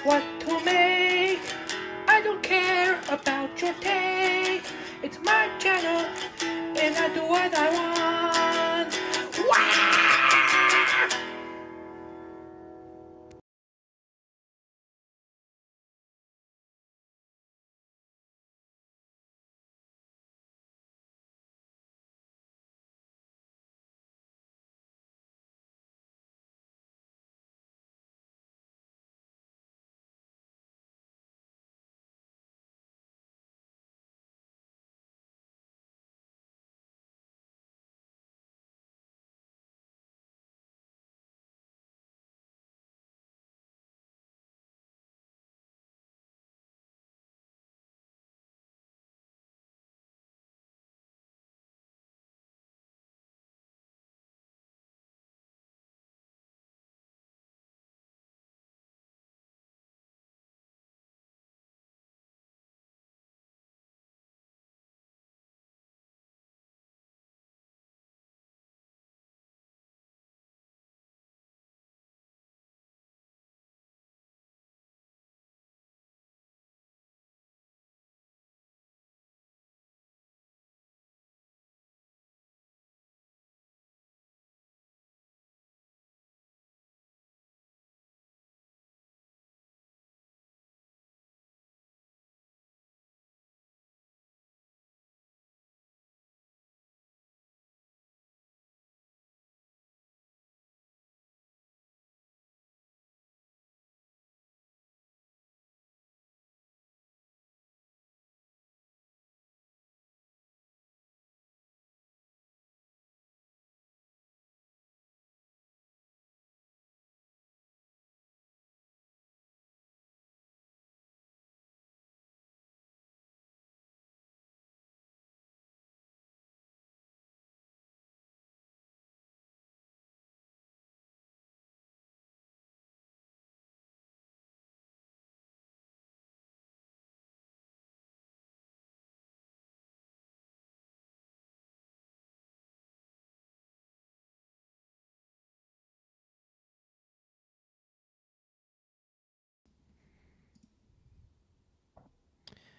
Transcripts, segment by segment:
what to make. I don't care about your take. It's my channel, and I do what I want. Wah!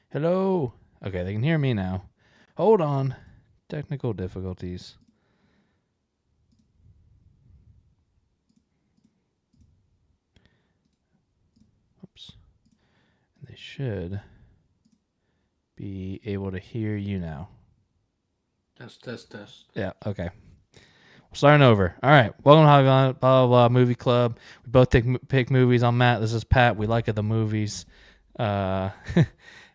Hello. Okay, they can hear me now. Hold on. Technical difficulties. Oops. They should be able to hear you now. Test. Yeah, okay. We're starting over. All right. Welcome to blah, blah, blah, Movie Club. We both pick movies. I'm Matt. This is Pat. We like the movies.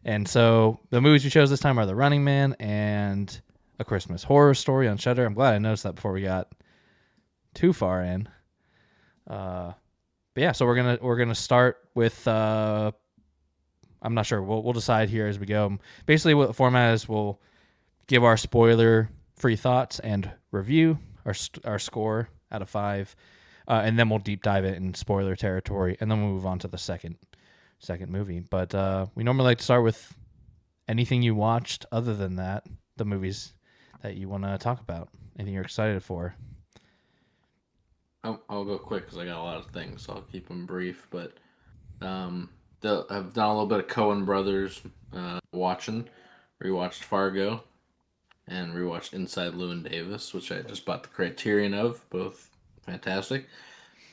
And so the movies we chose this time are The Running Man and A Christmas Horror Story on Shudder. I'm glad I noticed that before we got too far in. But yeah, so we're gonna start with. I'm not sure. We'll decide here as we go. Basically, what the format is, we'll give our spoiler-free thoughts and review our score out of 5, and then we'll deep dive it in spoiler territory, and then we'll move on to the second movie. But we normally like to start with anything you watched other than that, the movies that you want to talk about, anything you're excited for. I'll go quick because I got a lot of things, so I'll keep them brief. But um, I've done a little bit of Coen Brothers watching. Rewatched Fargo and rewatched Inside Llewyn Davis, which I just bought the Criterion of. Both fantastic.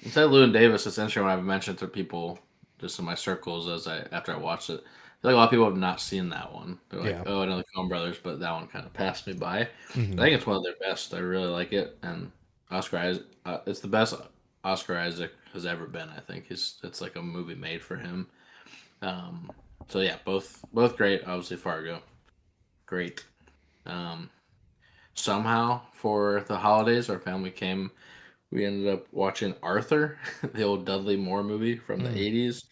Inside Llewyn Davis, it's interesting when I've mentioned to people just in my circles after I watched it. I feel like a lot of people have not seen that one. They're like, Yeah. "Oh, I know the Coen Brothers," but that one kind of passed me by. I Mm-hmm. think it's one of their best. I really like it, and Oscar Isaac. It's the best Oscar Isaac has ever been. I think it's like a movie made for him. Um, so yeah, both great. Obviously Fargo, great. Um, Somehow for the holidays, our family came. We ended up watching Arthur, the old Dudley Moore movie from the Mm. '80s,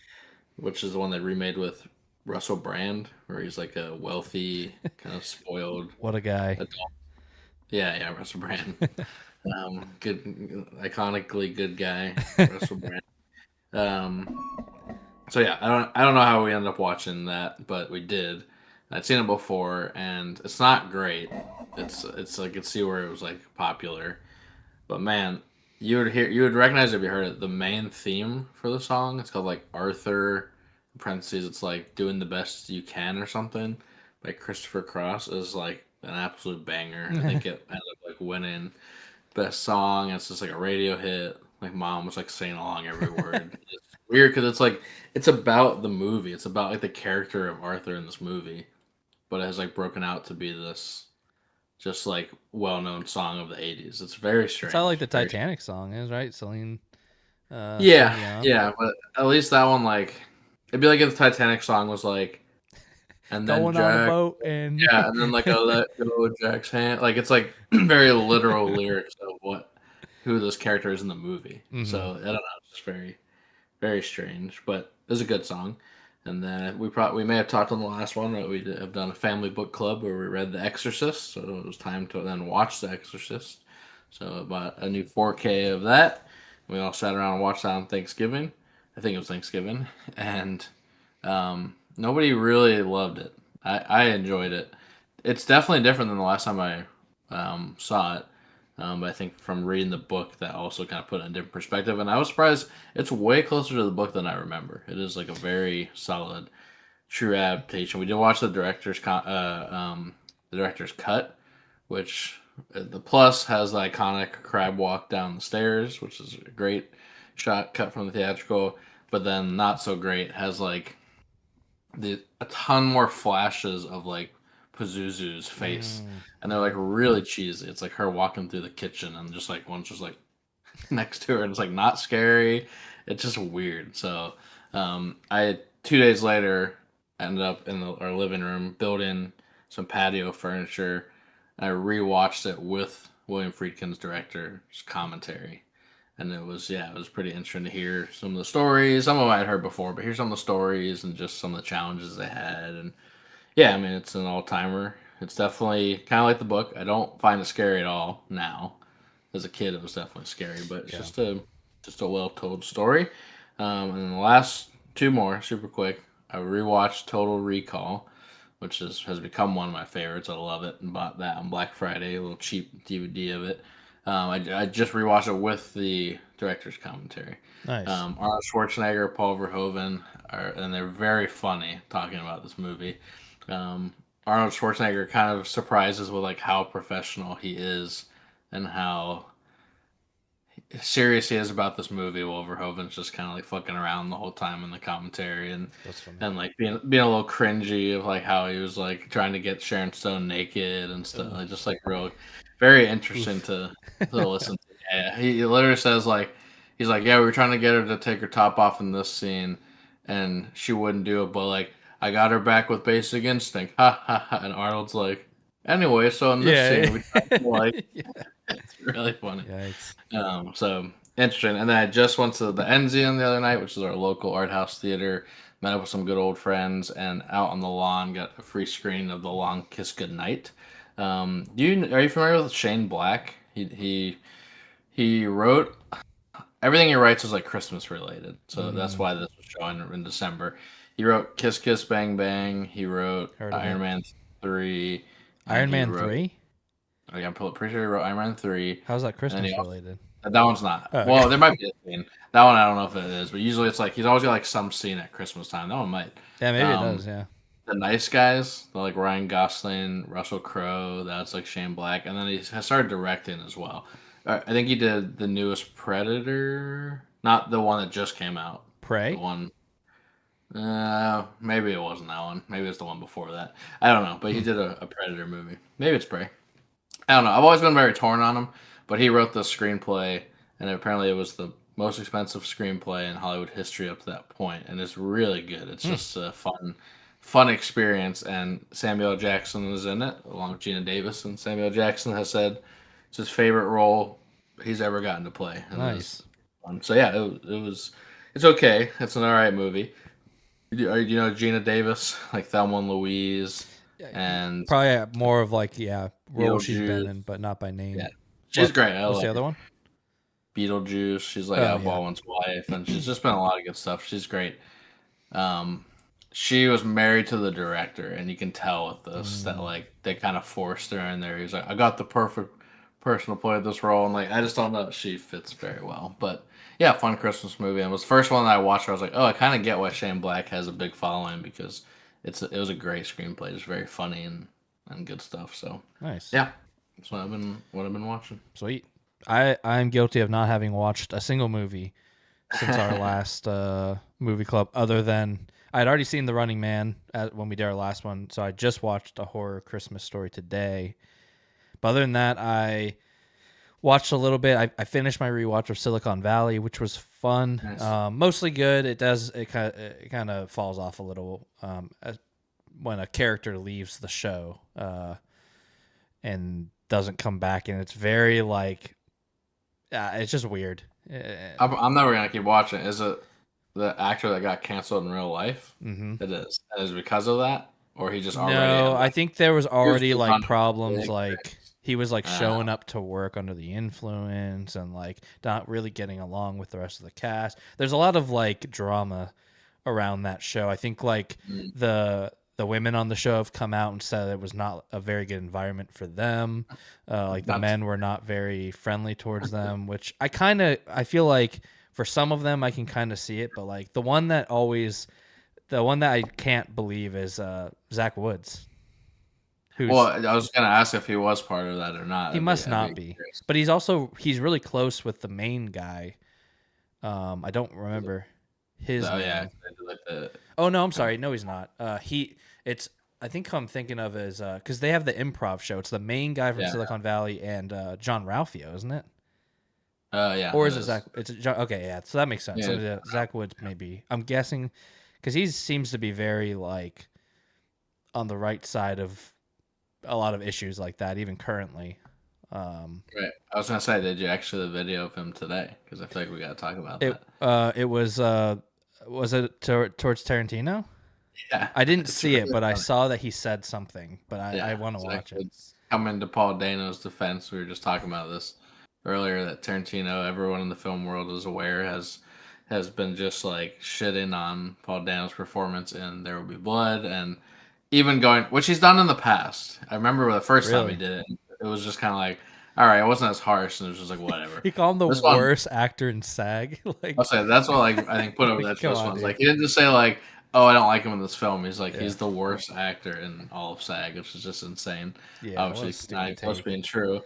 which is the one they remade with Russell Brand, where he's like a wealthy, kind of spoiled What a guy. adult. Yeah, Russell Brand. Good, iconically good guy, Russell Brand. Um, so yeah, I don't know how we ended up watching that, but we did. I'd seen it before, and it's not great. It's I could see where it was like popular, but man, you would recognize if you heard it. The main theme for the song, it's called like Arthur. In parentheses, it's like doing the best you can or something. By Christopher Cross is like an absolute banger. I think it ended up like winning best song. It's just like a radio hit. Like mom was like singing along every word. It's weird because it's like it's about the movie. It's about like the character of Arthur in this movie, but it has like broken out to be this just like well known song of the '80s. It's very That's how like strange. the Very Titanic song is, right? Celine yeah, Dion. yeah, but at least that one like it'd be like if the Titanic song was like, and then Going on a Jack, boat and yeah, and then like a let go of Jack's hand. Like it's like very literal lyrics of what who this character is in the movie. hmm So I don't know, it's just very strange, but it's a good song. And then we may have talked on the last one that have done a family book club where we read The Exorcist, so it was time to then watch The Exorcist. So about a new 4K of that. We all sat around and watched that on Thanksgiving. I think it was Thanksgiving, and nobody really loved it. I enjoyed it. It's definitely different than the last time I saw it. But I think from reading the book, that also kind of put it in a different perspective. And I was surprised it's way closer to the book than I remember. It is like a very solid, true adaptation. We did watch the director's cut, which the plus has the iconic crab walk down the stairs, which is a great shot cut from the theatrical. But then not so great has like a ton more flashes of like Pazuzu's face, and they're like really cheesy. It's like her walking through the kitchen and just like one's just like next to her, and it's like not scary. It's just weird. So I 2 days later ended up in our living room building some patio furniture. And I rewatched it with William Friedkin's director's commentary, and it was pretty interesting to hear some of the stories. Some of them I had heard before, but hear some of the stories and just some of the challenges they had. And yeah, I mean it's an all timer. It's definitely kind of like the book. I don't find it scary at all now. As a kid, it was definitely scary, but it's yeah. just a well told story. And then the last two more, super quick. I rewatched Total Recall, which has become one of my favorites. I love it and bought that on Black Friday, a little cheap DVD of it. I just rewatched it with the director's commentary. Nice. Arnold Schwarzenegger, Paul Verhoeven, and they're very funny talking about this movie. Um, Arnold Schwarzenegger kind of surprises with like how professional he is and how serious he is about this movie. While Verhoeven's just kind of like fucking around the whole time in the commentary That's funny. and like being a little cringy of like how he was like trying to get Sharon Stone naked and stuff. Ugh. Like just like real, very interesting Oof. to listen to. Yeah, he literally says like he's like, yeah, we were trying to get her to take her top off in this scene, and she wouldn't do it, but like I got her back with Basic Instinct, ha ha ha. And Arnold's like, anyway, so in this Yeah. scene we tried to like Yeah. it's really funny. Yikes. So interesting. And then I just went to the Enzian the other night, which is our local art house theater. Met up with some good old friends, and out on the lawn got a free screen of The Long Kiss Goodnight. Are you familiar with Shane Black? He wrote everything he writes is like Christmas related, so that's Mm, why this was showing in December. He wrote Kiss Kiss Bang Bang. He wrote heard of Iron it. Man 3, and Iron he Man wrote. 3? I'm pretty sure he wrote Iron Man 3, How's that and then he Christmas related? that one's not. Oh, okay. Well, there might be a scene. That one I don't know if it is, but usually it's like he's always got like some scene at Christmas time. That one might. Yeah, maybe it Um, does, yeah. the Nice Guys, like Ryan Gosling, Russell Crowe. That's like Shane Black, and then he has started directing as well. I think he did the newest Predator, not the one that just came out. The Prey? one. Maybe it wasn't that one. Maybe it's the one before that. I don't know, but he Hmm. did a Predator movie. Maybe it's Prey. I don't know. I've always been very torn on him, but he wrote the screenplay, and apparently it was the most expensive screenplay in Hollywood history up to that point, and it's really good. It's Hmm. just a fun experience, and Samuel L. Jackson is in it along with Gina Davis, and Samuel L. Jackson has said it's his favorite role he's ever gotten to play, and it was Nice. fun. So yeah, it's okay. It's an all right movie. You know Gina Davis, like Thelma and Louise, Yeah, and probably more of like, yeah, role she's been Beetlejuice. in, but not by Yeah, name. she's great. I What's the like other her. one? Beetlejuice. She's like Oh, Al yeah. Baldwin's wife, and she's just been a lot of good stuff. She's great. Um, she was married to the director, and you can tell with this that Mm, like they kind of forced her in there. He's like, I got the perfect person to play this role, and like I just don't know if she fits very well. But yeah, fun Christmas movie. And it was the first one that I watched where I was like, oh, I kind of get why Shane Black has a big following because it was a great screenplay. It's very funny and good stuff. So Nice. yeah, that's what I've been watching. Sweet. I'm guilty of not having watched a single movie since our last movie club, other than I'd already seen The Running Man when we did our last one, so I just watched A Horror Christmas Story today. But other than that, I watched a little bit. I finished my rewatch of Silicon Valley, which was fun. Nice. Mostly good. It kind of falls off a little when a character leaves the show and doesn't come back, and it's very like it's just weird. I'm never gonna keep watching. Is it the actor that got canceled in real life? Mm-hmm. It is. And is it because of that, or he just already No, had I like think there was he was already just like running problems. big Like things. he was like Uh, showing up to work under the influence and like not really getting along with the rest of the cast. There's a lot of like drama around that show. I think like mm, the women on the show have come out and said it was not a very good environment for them. Like the that's men were not very friendly towards them, which I feel like for some of them I can kind of see it, but like the one that I can't believe is Zach Woods, well. who's I was gonna ask if he was part of that or not. he must I'd not be be, curious. but he's really close with the main guy. I don't remember his Oh yeah, name. I did like the Oh no, I'm kind sorry. No, he's not. It's I think who I'm thinking of is because they have the improv show. It's the main guy from yeah. Silicon Valley and John Ralphio, isn't it? Yeah, Or it is it is. Zach? It's John. Okay, yeah. So that makes sense. Yeah, So Zach Woods maybe. I'm guessing because he seems to be very like on the right side of a lot of issues like that, even currently. Um, right. I was gonna say, did you actually the video of him today? Because I feel like we gotta talk about it that. it was it towards Tarantino? Yeah, I didn't it's see it, really but I funny. saw that he said something. But I Yeah, want to watch exactly. it. It's coming to Paul Dano's defense. We were just talking about this earlier that Tarantino, everyone in the film world is aware, has been just like shitting on Paul Dano's performance in There Will Be Blood, and even going, which he's done in the past. I remember the first time he Really. did it, it was just kind of like, all right, it wasn't as harsh, and it was just like whatever. He called him the This one, worst actor in SAG. I'll Like, say that's what like I think put over like, that come this on, one's dude. like he didn't just say like, oh, I don't like him in this film. He's like Yeah. he's the worst actor in all of SAG, which is just insane. Yeah, what a Obviously, stupid not close to take. being true.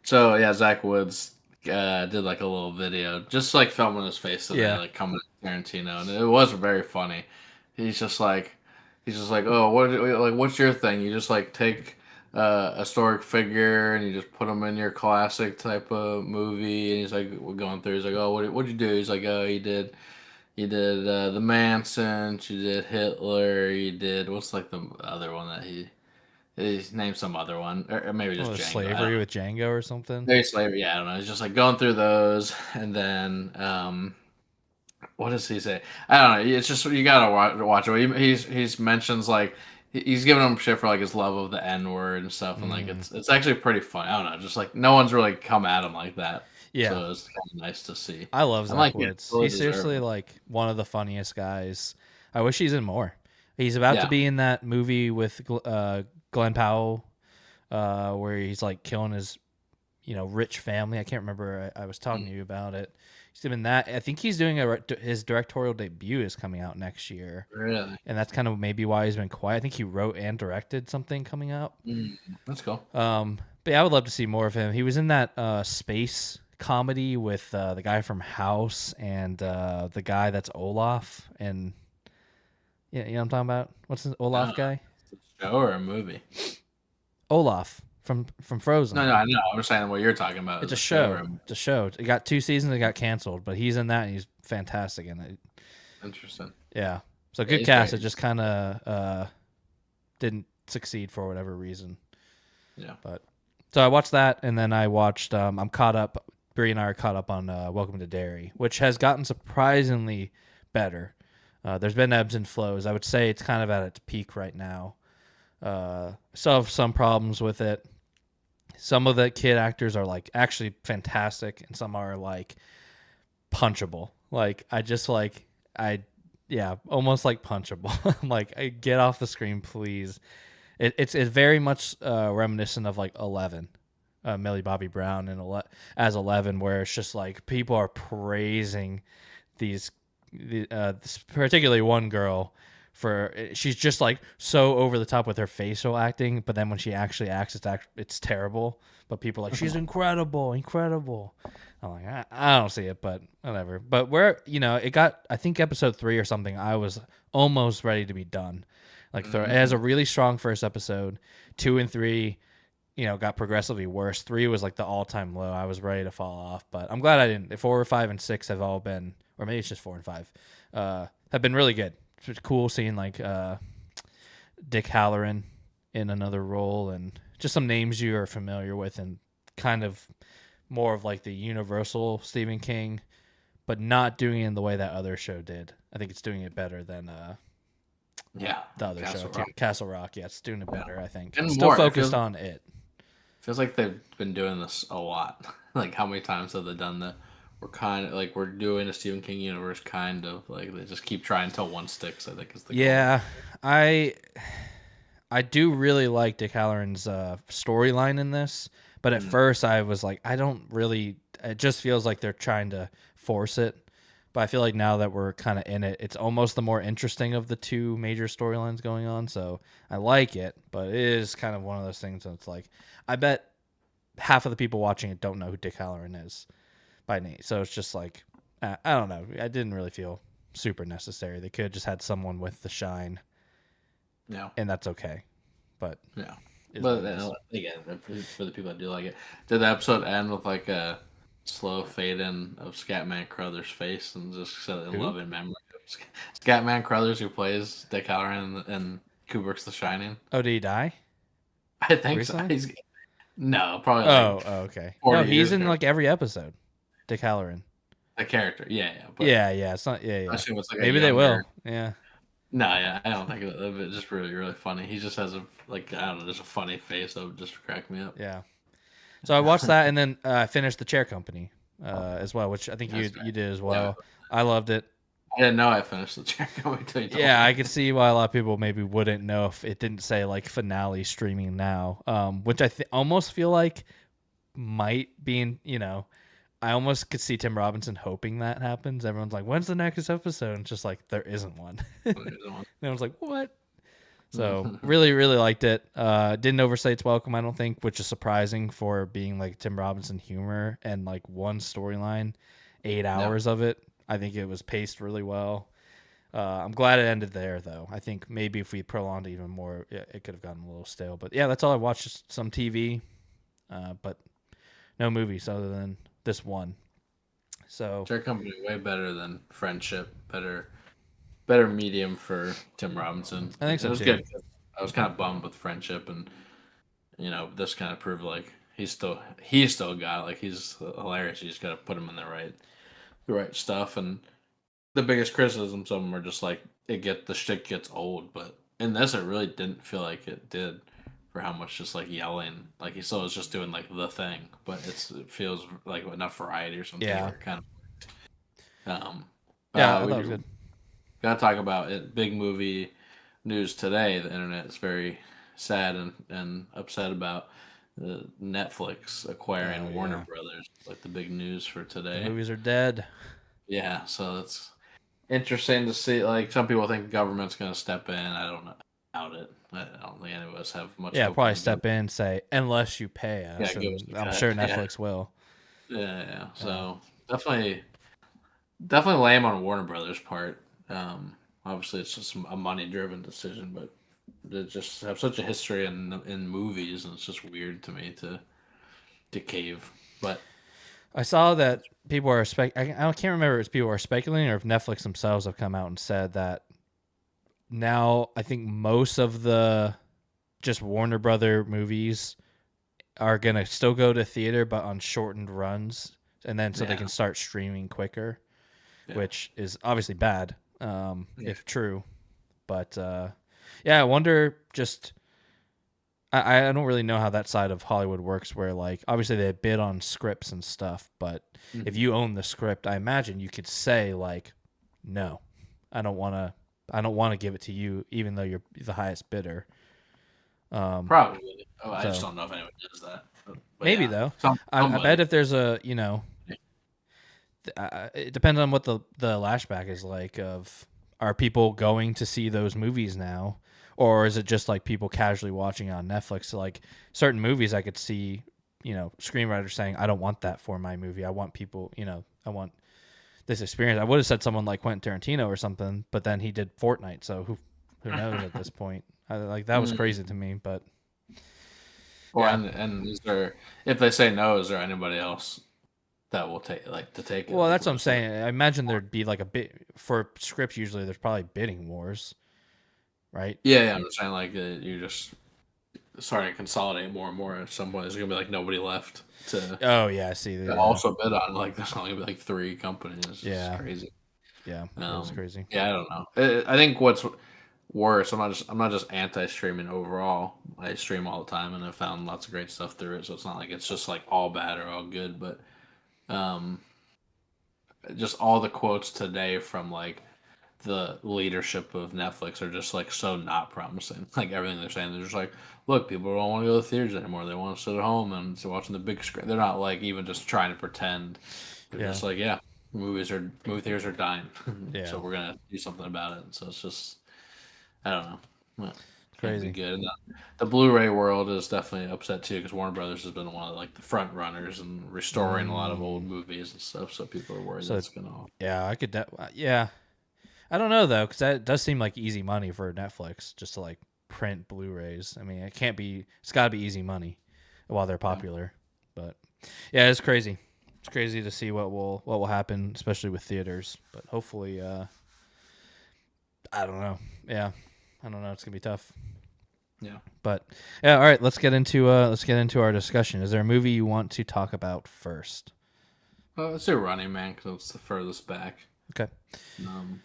So yeah, Zach Woods did like a little video, just like filming his face today, Yeah. like coming at Tarantino, and it was very funny. He's just like, he's just like, oh, what's your thing? You just like take a historic figure and you just put them in your classic type of movie, and he's like, we're going through. He's like, oh, what'd you do? He's like, oh, he did the Mansons, you did Hitler, you did what's like the other one that he's named some other one, or maybe just Oh, Django. I don't slavery know. with Django or something. Maybe slavery. Yeah, I don't know. He's just like going through those, and then what does he say? I don't know. It's just you gotta watch it. He's mentions like he's giving him shit for like his love of the N word and stuff, and like Mm, it's actually pretty fun. I don't know. Just like no one's really come at him like that, yeah. so it's kind of nice to see. I love And Zach like yeah, Woods. totally He's deserve seriously it. like one of the funniest guys. I wish he's in more. He's about to Yeah. be in that movie with Glenn Powell, where he's like killing his, rich family. I can't remember. I was talking to you about it. He's doing that. I think he's doing his directorial debut is coming out next year, Really? and that's kind of maybe why he's been quiet. I think he wrote and directed something coming up. Mm, that's cool. But yeah, I would love to see more of him. He was in that space comedy with the guy from House and the guy that's Olaf, and yeah, you know what I'm talking about. What's the I Olaf don't know. guy? Show or a movie? Olaf from Frozen. No, I know. I'm just saying what you're talking about It's is a a show or show. a movie. It's a show. It got 2 seasons. It got canceled, but he's in that and he's fantastic in it. Interesting. Yeah. So Yeah, good he's cast. It great. just kind of didn't succeed for whatever reason. Yeah. But so I watched that, and then I watched. I'm caught up. Bree and I are caught up on Welcome to Derry, which has gotten surprisingly better. There's been ebbs and flows. I would say it's kind of at its peak right now. Still have some problems with it. Some of the kid actors are like actually fantastic, and some are like punchable. Like I just like I yeah, almost like punchable. I'm like, get off the screen, please. It's very much reminiscent of like 11. Millie Bobby Brown as 11, where it's just like people are praising particularly one girl for she's just like so over the top with her facial acting, but then when she actually acts, it's terrible. But people are like she's incredible, incredible. I'm like I don't see it, but whatever. But it got I think episode 3 or something. I was almost ready to be done. Like it has a really strong first episode. 2 and 3 got progressively worse. 3 was like the all-time low. I was ready to fall off, but I'm glad I didn't. 4, 5, and 6 have all been, or maybe it's just 4 and 5, have been really good. It's cool seeing like Dick Halloran in another role and just some names you are familiar with and kind of more of like the universal Stephen King, but not doing it in the way that other show did. I think it's doing it better than the other Castle show, Rock. Castle Rock. Yeah, it's doing it better, I think. And Still more. focused on it. Feels like they've been doing this a lot. Like how many times have they done that? We're kind of like we're doing a Stephen King universe, kind of like they just keep trying until one sticks. I think is the goal. Yeah, I do really like Dick Halloran's storyline in this, but at first I was like, I don't really. It just feels like they're trying to force it. But I feel like now that we're kind of in it, it's almost the more interesting of the two major storylines going on. So I like it, but it is kind of one of those things that's like, I bet half of the people watching it don't know who Dick Halloran is by name. So it's just like, I don't know. I didn't really feel super necessary. They could have just had someone with the shine. Yeah. And that's okay. But yeah. But again, for the people that do like it, did the episode end with like a slow fade in of Scatman Crothers' face and just said in love and memory of Scatman Crothers, who plays Dick Halloran in Kubrick's The Shining? Oh, did he die? I think recently? so. No, probably Oh, like okay. 40 No, he's years in ago. like every episode. Dick Halloran. The character, yeah. But Yeah. It's not. Yeah. I assume it's like Maybe a they will. younger. Yeah. No, yeah, I don't think it's just really, really funny. He just has a like I don't know, just a funny face that would just crack me up. Yeah. So I watched that and then I finished The Chair Company as well, which I think you did as well. Yeah. I loved it. I didn't know I finished The Chair Company until you told me. I could see why a lot of people maybe wouldn't know if it didn't say like finale streaming now, which I almost feel like might be in. I almost could see Tim Robinson hoping that happens. Everyone's like, "When's the next episode?" And it's just like there isn't one. Everyone's like, "What?" So really, really liked it. Didn't overstay its welcome, I don't think, which is surprising for being like Tim Robinson humor and like one storyline, 8 hours of it. I think it was paced really well. I'm glad it ended there, though. I think maybe if we prolonged it even more, it could have gotten a little stale. But yeah, that's all I watched. Just some TV, but no movies other than this one. So Chair Company way better than Friendship. Better medium for Tim Robinson. I think so it was too. good. I was kind of bummed with Friendship, and this kind of proved like he's still got like he's hilarious. You just got to put him in the right stuff. And the biggest criticisms of him are just like the shtick gets old, but in this it really didn't feel like it did for how much just like yelling. Like he still was just doing like the thing, but it feels like enough variety or something. Yeah. Where it kind of. I thought it was good. Gotta talk about it. Big movie news today. The internet is very sad and upset about Netflix acquiring Warner Brothers. Like the big news for today. The movies are dead. Yeah, so it's interesting to see. Like some people think the government's gonna step in. I don't know about it. I don't think any of us have much. Yeah, probably step in and say unless you pay us. Yeah, And I'm sure Netflix will. Yeah. So definitely lame on Warner Brothers' part. Obviously, it's just a money-driven decision, but they just have such a history in movies, and it's just weird to me to cave. But I saw that people are I can't remember if people are speculating or if Netflix themselves have come out and said that now I think most of the just Warner Brother movies are gonna still go to theater, but on shortened runs, and then so they can start streaming quicker, which is obviously bad. If true, but I wonder just I don't really know how that side of Hollywood works where like obviously they bid on scripts and stuff, but if you own the script, I imagine you could say like, no, I don't want to give it to you even though you're the highest bidder. Probably. Oh, I just So don't know if anyone does that. But maybe yeah, though. I bet somebody. if there's a it depends on what the lashback is like. Of are people going to see those movies now, or is it just like people casually watching on Netflix? So like certain movies, I could see screenwriters saying, "I don't want that for my movie. I want people, I want this experience." I would have said someone like Quentin Tarantino or something, but then he did Fortnite, so who knows at this point? Like that was Mm. crazy to me, but Or yeah. and is there, if they say no, is there anybody else that will take it? Well, Like that's what we're I'm just like, saying. I imagine there'd be like a bit for scripts. Usually, there's probably bidding wars, right? yeah, I'm saying like you just starting to consolidate more and more. At some point, there's gonna be like nobody left Oh yeah, I see. to Yeah, also bid on. Like there's only gonna be like three companies. It's just yeah, crazy. yeah. It is crazy. Yeah, I don't know. I think what's worse, I'm not just anti-streaming overall. I stream all the time, and I've found lots of great stuff through it. So it's not like it's just like all bad or all good, but um, just all the quotes today from like the leadership of Netflix are just like so not promising. Like everything they're saying, they're just like, look, people don't want to go to the theaters anymore. They want to sit at home and watching the big screen. They're not like even just trying to pretend. They're Yeah, just like, yeah, movie theaters are dying, yeah. so we're gonna do something about it. So it's just, I don't know. Well, can't be Crazy. good. And the Blu-ray world is definitely upset too because Warner Brothers has been one of like the front runners and restoring a lot of old Mm. movies and stuff. So people are worried So that's gonna. yeah, I could. Yeah, I don't know though, because that does seem like easy money for Netflix just to like print Blu-rays. I mean, it can't be. It's got to be easy money while they're Yeah. popular. But yeah, it's crazy. It's crazy to see what will happen, especially with theaters. But hopefully, I don't know. Yeah, I don't know. It's gonna be tough. Yeah. But yeah, all right. Let's get into our discussion. Is there a movie you want to talk about first? Let's do Running Man because it's the furthest back. Okay. Um,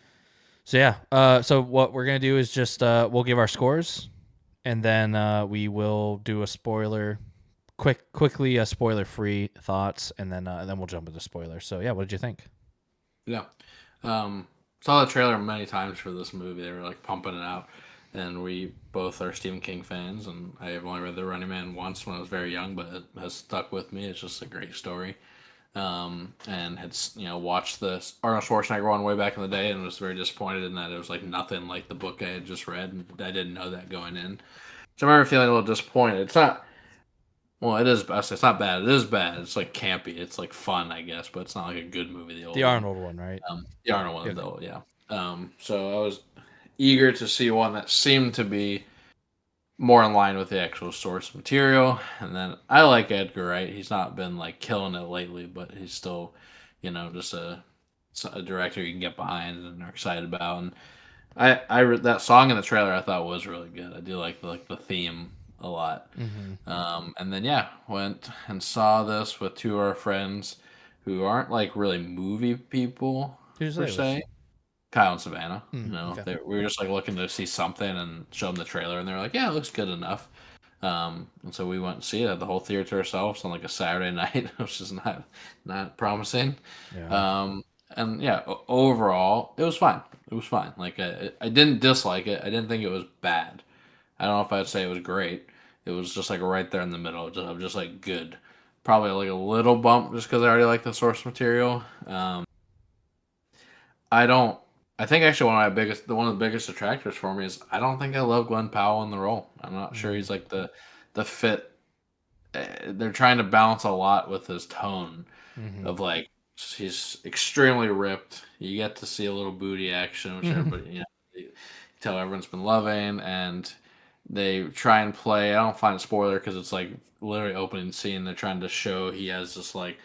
So yeah. So what we're gonna do is just we'll give our scores, and then we will do a quickly spoiler-free thoughts, and then we'll jump into spoilers. So yeah, what did you think? yeah. Saw the trailer many times for this movie. They were like pumping it out, and we both are Stephen King fans. And I have only read The Running Man once when I was very young, but it has stuck with me. It's just a great story. And had watched the Arnold Schwarzenegger one way back in the day, and was very disappointed in that it was like nothing like the book I had just read, and I didn't know that going in. So I remember feeling a little disappointed. It's not. Well, it is. It's not bad. It is bad. It's like campy. It's like fun, I guess, but it's not like a good movie. The The old one, Arnold one, right? the Arnold one, Okay. though, yeah. So I was eager to see one that seemed to be more in line with the actual source material. And then I like Edgar Wright. He's not been like killing it lately, but he's still, just a director you can get behind and are excited about. And that song in the trailer I thought was really good. I do like the theme a lot. Mm-hmm. And then yeah, went and saw this with two of our friends who aren't like really movie people Who's per that with? se. Kyle and Savannah. Okay. We were just like looking to see something and show them the trailer, and they were like, "Yeah, it looks good enough." And so we went and see it at the whole theater to ourselves on like a Saturday night, which is not promising. Yeah. Um, and yeah, overall, it was fine. It was fine. Like I didn't dislike it. I didn't think it was bad. I don't know if I'd say it was great. It was just like right there in the middle, just like good. Probably like a little bump just because I already like the source material. I don't. I think actually one of the biggest attractors for me is I don't think I love Glenn Powell in the role. I'm not sure Mm-hmm. he's like the fit. They're trying to balance a lot with his tone Mm-hmm. of like he's extremely ripped. You get to see a little booty action, which Mm-hmm. everybody you tell everyone's been loving, and they try and play. I don't find it spoiler because it's like literally opening scene. They're trying to show he has this like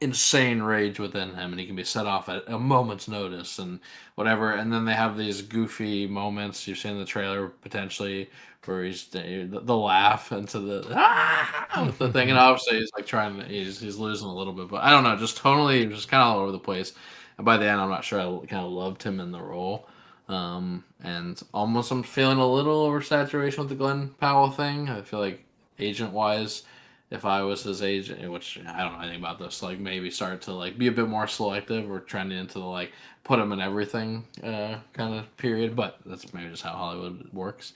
insane rage within him, and he can be set off at a moment's notice and whatever. And then they have these goofy moments you've seen in the trailer potentially where he's the laugh into with the thing, and obviously he's like trying to he's losing a little bit, but I don't know, just totally just kind of all over the place. And by the end, I'm not sure I kind of loved him in the role. And almost I'm feeling a little oversaturation with the Glenn Powell thing. I feel like agent wise, if I was his agent, which I don't know anything about this, like maybe start to like be a bit more selective or trending into the like put him in everything kind of period. But that's maybe just how Hollywood works.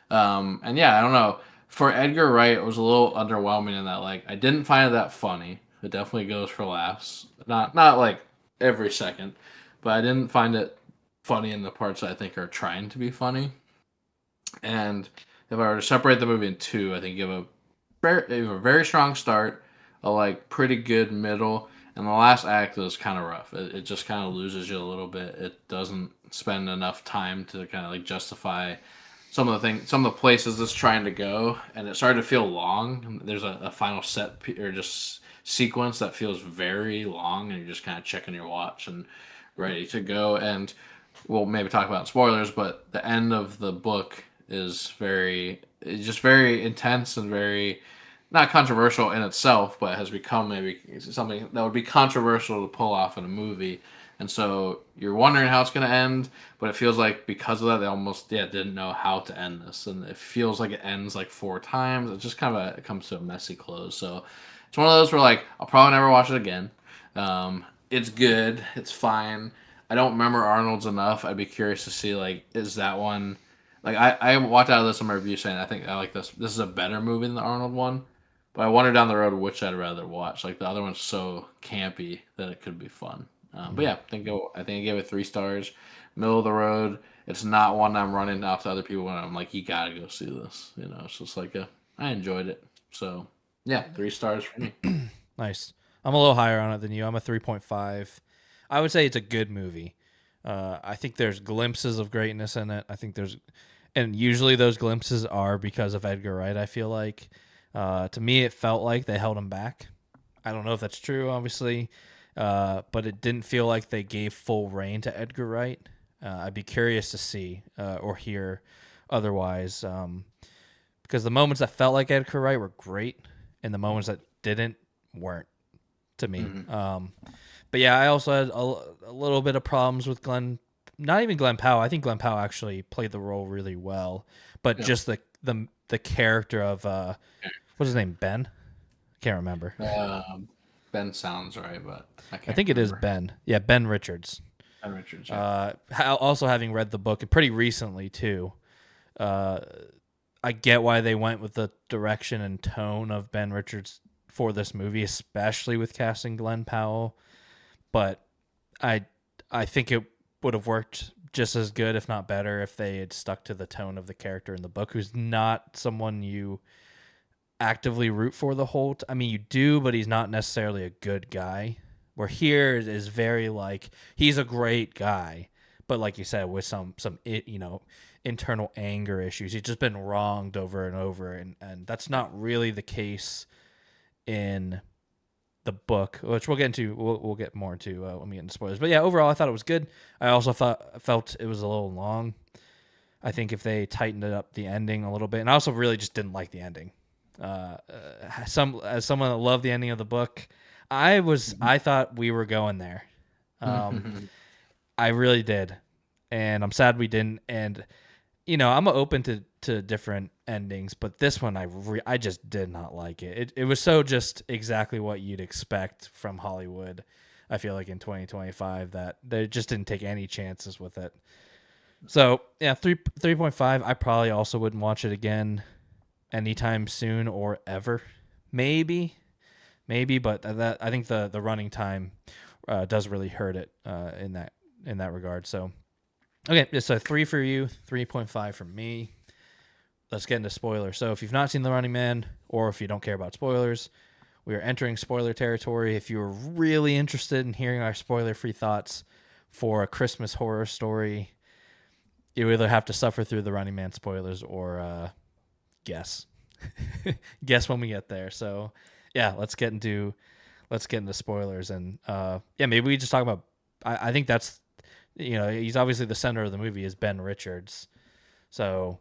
And yeah, I don't know. For Edgar Wright, it was a little underwhelming in that like I didn't find it that funny. It definitely goes for laughs, not like every second, but I didn't find it funny in the parts that I think are trying to be funny. And if I were to separate the movie in two, I think you have a very strong start, a like pretty good middle, and the last act is kind of rough. It just kind of loses you a little bit. It doesn't spend enough time to kind of like justify some of the places it's trying to go, and it started to feel long. There's a final or just sequence that feels very long, and you're just kind of checking your watch and ready to go. And we'll maybe talk about spoilers, but the end of the book is it's just very intense and very not controversial in itself, but has become maybe something that would be controversial to pull off in a movie. And so you're wondering how it's going to end, but it feels like because of that, they almost didn't know how to end this, and it feels like it ends like four times. It just kind of it comes to a messy close. So it's one of those where like I'll probably never watch it again. It's good, it's fine. I don't remember Arnold's enough. I'd be curious to see like is that one like I walked out of this in my review saying I think I like this. This is a better movie than the Arnold one, but I wonder down the road which I'd rather watch. Like the other one's so campy that it could be fun. But Mhm. yeah, I think I gave it 3 stars. Middle of the road. It's not one I'm running out to other people when I'm like, you gotta go see this. You know, it's just like I enjoyed it. So yeah, 3 stars for me. Nice. I'm a little higher on it than you. I'm a 3.5. I would say it's a good movie. I think there's glimpses of greatness in it. I think there's, and usually those glimpses are because of Edgar Wright. I feel like, to me, it felt like they held him back. I don't know if that's true, obviously, but it didn't feel like they gave full reign to Edgar Wright. I'd be curious to see or hear otherwise, because the moments that felt like Edgar Wright were great, and the moments that didn't weren't to me. Mm-hmm. But yeah, I also had a little bit of problems with Glenn. Not even Glenn Powell. I think Glenn Powell actually played the role really well, but Yeah. just the character of what's his name, Ben? Can't remember. Ben sounds right, but I I can't think it is remember. Ben. Yeah, Ben Richards. Ben Richards, yeah. Also having read the book pretty recently too, uh, I get why they went with the direction and tone of Ben Richards for this movie, especially with casting Glenn Powell. But I I think it would have worked just as good, if not better, if they had stuck to the tone of the character in the book, who's not someone you actively root for the whole. I mean, you do, but he's not necessarily a good guy. Where here it is very like he's a great guy, but like you said, with some internal anger issues, he's just been wronged over and over, and that's not really the case in the book, which we'll get into. We'll get more into when we get into spoilers. But yeah, overall, I thought it was good. I also felt it was a little long. I think if they tightened it up the ending a little bit, and I also really just didn't like the ending. As someone that loved the ending of the book, I thought we were going there. Um, I really did, and I'm sad we didn't. And I'm open to different endings, but this one I just did not like it. It was so just exactly what you'd expect from Hollywood. I feel like in 2025 that they just didn't take any chances with it. So yeah, 3.5. I probably also wouldn't watch it again anytime soon or ever. Maybe, but that I think the running time does really hurt it in that regard. So okay, so 3 for you, 3.5 for me. Let's get into spoilers. So if you've not seen The Running Man, or if you don't care about spoilers, we are entering spoiler territory. If you're really interested in hearing our spoiler-free thoughts for A Christmas Horror Story, you either have to suffer through The Running Man spoilers or guess. Guess when we get there. So yeah, let's get into spoilers, and maybe we just talk about. I think that's he's obviously the center of the movie is Ben Richards. So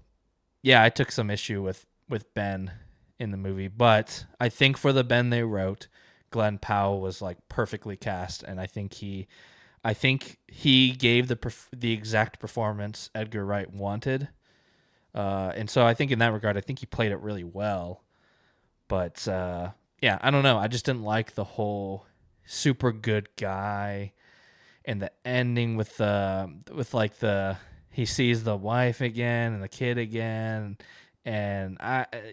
yeah, I took some issue with Ben in the movie, but I think for the Ben they wrote, Glenn Powell was like perfectly cast, and I think he gave the exact performance Edgar Wright wanted. And so I think in that regard, I think he played it really well. But yeah, I don't know. I just didn't like the whole super good guy and the ending with like the he sees the wife again and the kid again, and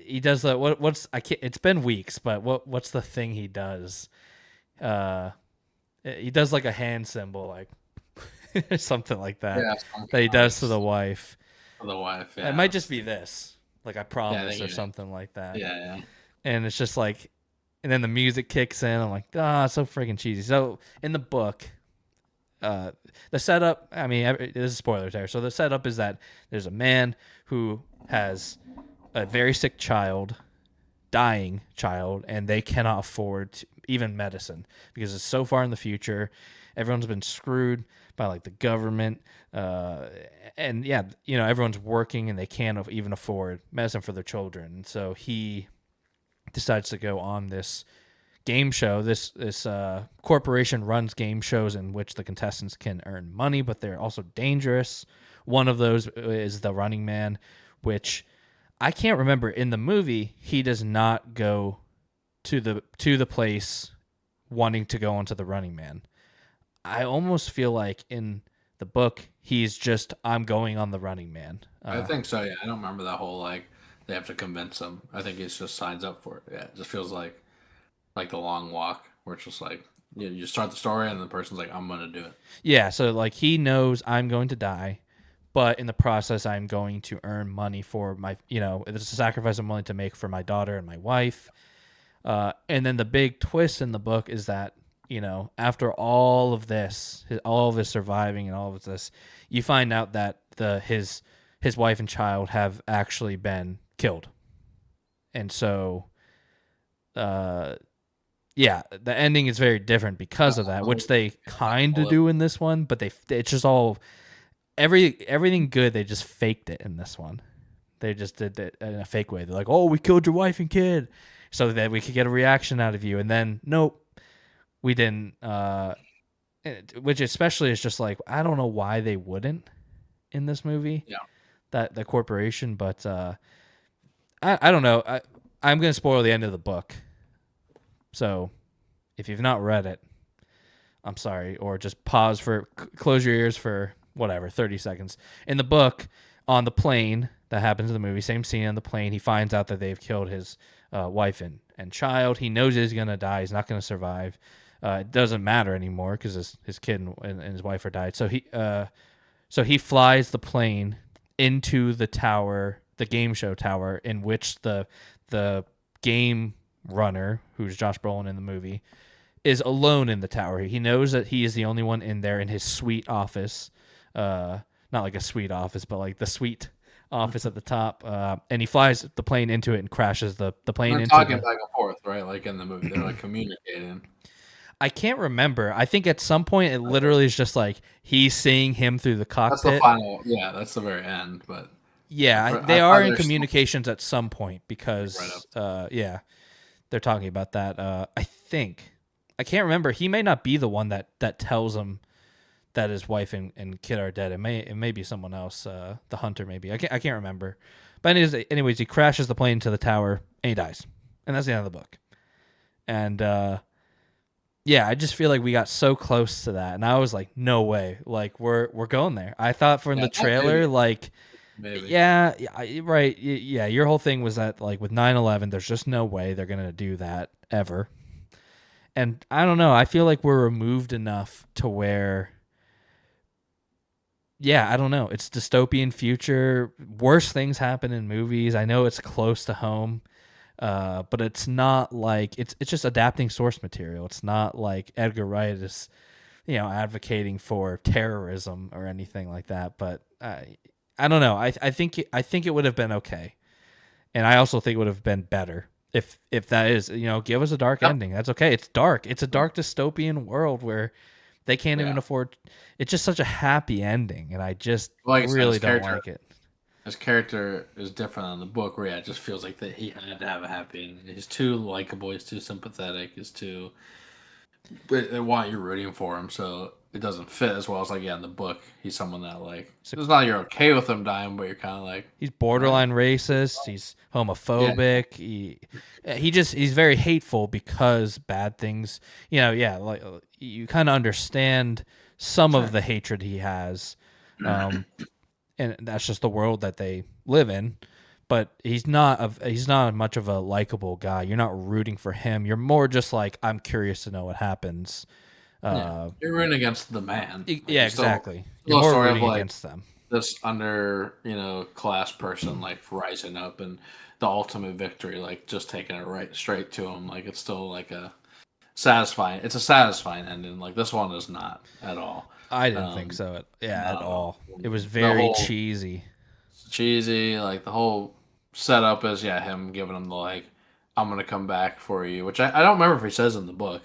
he does the what's I can't. It's been weeks, but what's the thing he does? Uh, he does like a hand symbol, like something like that, Yeah, that he something like does to the wife. for the wife. It Yeah, might just be this, like I yeah, I promise, think or it is. something like that. Yeah, And it's just like, and then the music kicks in. I'm like, it's so freaking cheesy. So in the book, uh, the setup. I mean, this is spoilers there. So the setup is that there's a man who has a very sick child, dying child, and they cannot afford even medicine because it's so far in the future. Everyone's been screwed by like the government, and yeah, everyone's working and they can't even afford medicine for their children. And so he decides to go on this game show. This corporation runs game shows in which the contestants can earn money, but they're also dangerous. One of those is the Running Man, which I can't remember. In the movie, he does not go to the place wanting to go onto the Running Man. I almost feel like in the book, he's just, I'm going on the Running Man. I think so. Yeah, I don't remember that whole like they have to convince him. I think he just signs up for it. Yeah, it just feels like the long walk where it's just like you start the story and the person's like, I'm gonna do it. Yeah, so like he knows I'm going to die, but in the process, I'm going to earn money for my, it's a sacrifice I'm willing to make for my daughter and my wife. And then the big twist in the book is that, after all of this, all of his surviving and all of this, you find out that his wife and child have actually been killed. And so, yeah, the ending is very different because of that, which they kind of do in this one, but it's just all everything good. They just faked it in this one. They just did it in a fake way. They're like, "Oh, we killed your wife and kid," so that we could get a reaction out of you. And then, nope, we didn't. Which especially is just like, I don't know why they wouldn't in this movie. Yeah. That the corporation, but I don't know. I'm gonna spoil the end of the book. So, if you've not read it, I'm sorry, or just close your ears for whatever, 30 seconds. In the book, on the plane, that happens in the movie, same scene on the plane, he finds out that they've killed his wife and child. He knows he's going to die. He's not going to survive. It doesn't matter anymore because his kid and his wife are died. So he flies the plane into the tower, the game show tower, in which the game runner, who's Josh Brolin in the movie, is alone in the tower. He knows that he is the only one in there in his suite office. Not like a suite office, but like the suite office at the top. And he flies the plane into it and crashes the plane They're into talking the... back and forth, right? Like in the movie, they're like communicating. I can't remember. I think at some point it literally is just like he's seeing him through the That's the cockpit. final. Yeah, that's the very end. But Yeah, they are in communications at some point because, yeah, they're talking about that. I think. I can't remember. He may not be the one that tells him that his wife and kid are dead. It may be someone else. The hunter maybe. I can't remember. But anyways, he crashes the plane into the tower and he dies, and that's the end of the book. And yeah, I just feel like we got so close to that, and I was like, no way, like we're going there. I thought from the trailer, maybe. like. Maybe. Yeah, right. Yeah, your whole thing was that like with 9/11, there's just no way they're gonna do that ever. And I don't know. I feel like we're removed enough to where, yeah, I don't know. It's dystopian future. Worse things happen in movies. I know it's close to home, but it's not like it's just adapting source material. It's not like Edgar Wright is, advocating for terrorism or anything like that. But I don't know. I think it would have been okay, and I also think it would have been better if that is, give us a dark ending. That's okay. It's dark. It's a dark dystopian world where they can't even afford. It's just such a happy ending, and I just really don't like it. His character is different on the book, where it just feels like that he had to have a happy ending. He's too likable. He's too sympathetic. He's too. They want you rooting for him, so it doesn't fit as well as in the book. He's someone that it's not you're okay with him dying, but you're kind of like he's borderline racist. He's homophobic. Yeah. He's very hateful because bad things. Like you kind of understand some of the hatred he has, and that's just the world that they live in. but he's not much of a likable guy. You're not rooting for him. You're more just like, I'm curious to know what happens. Yeah, Uh, you're rooting against the man. Like yeah, it's exactly. You're still a more story of rooting like against them. this under class person like rising up and the ultimate victory, like just taking it right straight to him. Like it's still like a satisfying. It's a satisfying ending. Like this one is not at all. I didn't think Um, so. Yeah, Not at at all. all. It was The very whole cheesy. cheesy, like the whole setup is him giving him the like, I'm gonna come back for you, which I don't remember if he says in the book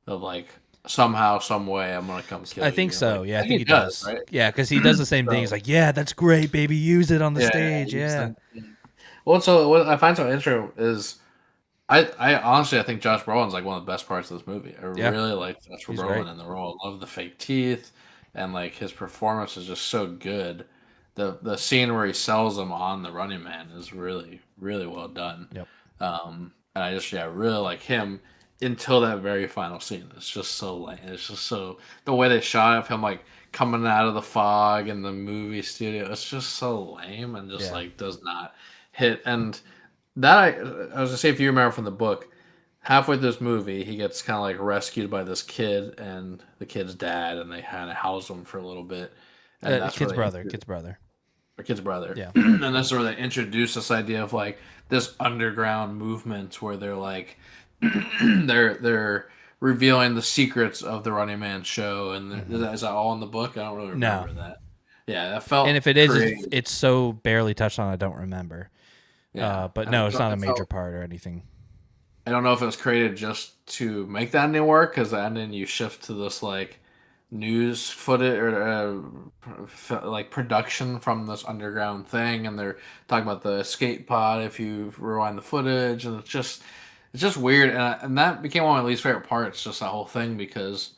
of like somehow, some way I'm gonna come I kill think you. so. Like Yeah, I I think think he he does, does. right? Yeah, because he does the same thing. He's So like, "Yeah, that's great, baby. Use it on the yeah, stage." Yeah, well, so what I find so interesting is I honestly I think Josh Brolin's like one of the best parts of this movie. I yeah, really like Josh he's great. Brolin in the role. I love the fake teeth and like his performance is just so good. The scene where he sells him on the Running Man is really really well done. Yep. And I just really like him until that very final scene. It's just so lame. It's just so the way they shot of him like coming out of the fog in the movie studio. It's just so lame and just Yeah. like does not hit. And that I was gonna say if you remember from the book, halfway through this movie, he gets kind of like rescued by this kid and the kid's dad, and they kind of house him for a little bit, and that's where Kid's they brother. Kid's brother. or kid's brother, Yeah. and that's where they introduce this idea of like this underground movement where they're like they're revealing the secrets of the Running Man show, and Hmm. is that all in the book? I don't really No, remember that. Yeah, that and felt if it is, creative. it's so barely touched on. I don't remember. Yeah, But and no, it's not a it major felt part or anything. I don't know if it was created just to make that ending work because the ending you shift to this like news footage or like production from this underground thing, and they're talking about the escape pod if you rewind the footage, and it's just weird, and that became one of my least favorite parts, just that whole thing because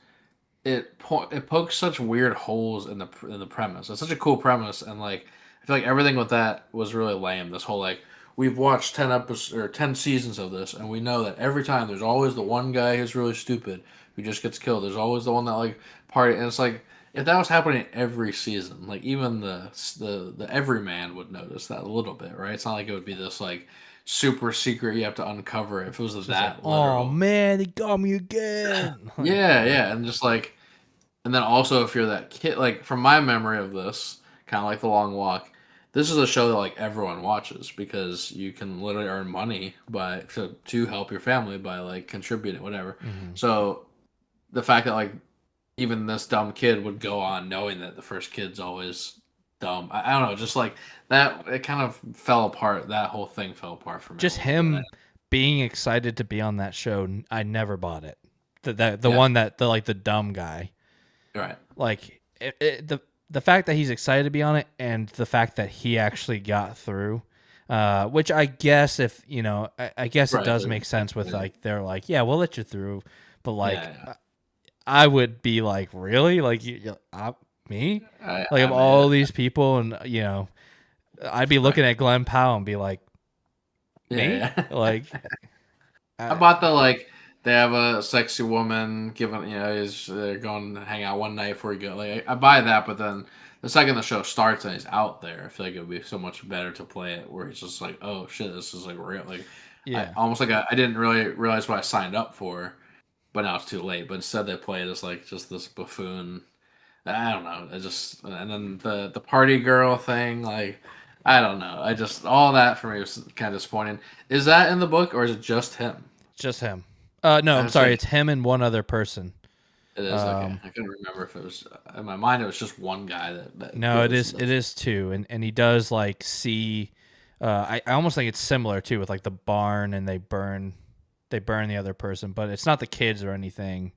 it pokes such weird holes in the premise. It's such a cool premise, and like I feel like everything with that was really lame. This whole like we've watched 10 episodes or 10 seasons of this, and we know that every time there's always the one guy who's really stupid who just gets killed. There's always the one that like party, and it's like if that was happening every season, like even the everyman would notice that a little bit, right? It's not like it would be this like super secret you have to uncover if it was It's just like, that oh literal. man, they got me again. Like, Yeah, yeah, yeah, and just like and then also, if you're that kid, like from my memory of this, kind of like The Long Walk, this is a show that like everyone watches because you can literally earn money by to help your family by like contributing whatever. hmm So the fact that like even this dumb kid would go on knowing that the first kid's always dumb, I don't know, just like that, it kind of fell apart. That whole thing fell apart for me a just little bit. him being excited to be on that show. I never bought it. The Yeah, one that the dumb guy. right. Like the fact that he's excited to be on it, and the fact that he actually got through, which I guess if I guess it Right. does make sense with like they're like, yeah, we'll let you through, but like Yeah, I would be like, really, like me, yeah. like I of mean, all these people, and I'd be looking right. at Glenn Powell and be like, me, Yeah, yeah. like I I, bought the like they have a sexy woman giving is they're going to hang out one night before we go. Like I buy that, but then the second the show starts and he's out there, I feel like it would be so much better to play it where he's just like, oh shit, this is like real. Like I yeah, almost like I didn't really realize what I signed up for, but now it's too late. But instead they play it as like just this buffoon. I don't know. I just and then the party girl thing like. I don't know. I just all that for me was kind of disappointing. Is that in the book or is it just him? just him. No, I I'm was sorry, like, it's him and one other person. it is okay. Um, I couldn't remember if it was in my mind. It was just one guy that No, it goes is and it does. is too, and he does like see. I almost think it's similar too with like the barn, and they burn the other person, but it's not the kids or anything.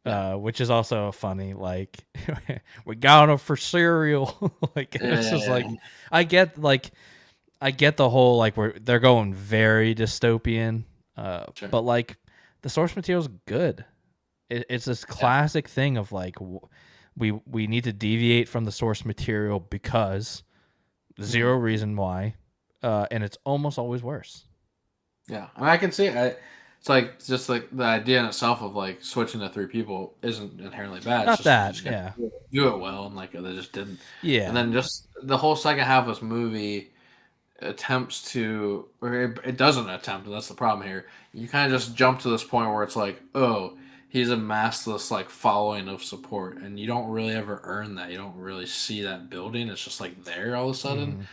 Yeah, Which is also funny. Like we got him for cereal. Like yeah, it's yeah, just yeah. like I get like I get the whole like where they're going very dystopian. Sure. But like the source material is good. It's this Yeah. classic thing of like we need to deviate from the source material because Hmm. zero reason why, and it's almost always worse. Yeah. I mean, I can see it. It's like just like the idea in itself of like switching to three people isn't inherently bad. It's Not just you that, just got yeah, to do it well, and like they just didn't. And yeah, then just the whole second half of this movie. attempts to, or it doesn't attempt, and that's the problem here. You kind of just jump to this point where it's like, oh, he's amassed this like following of support, and you don't really ever earn that. You don't really see that building. It's just like there all of a sudden, Mm-hmm.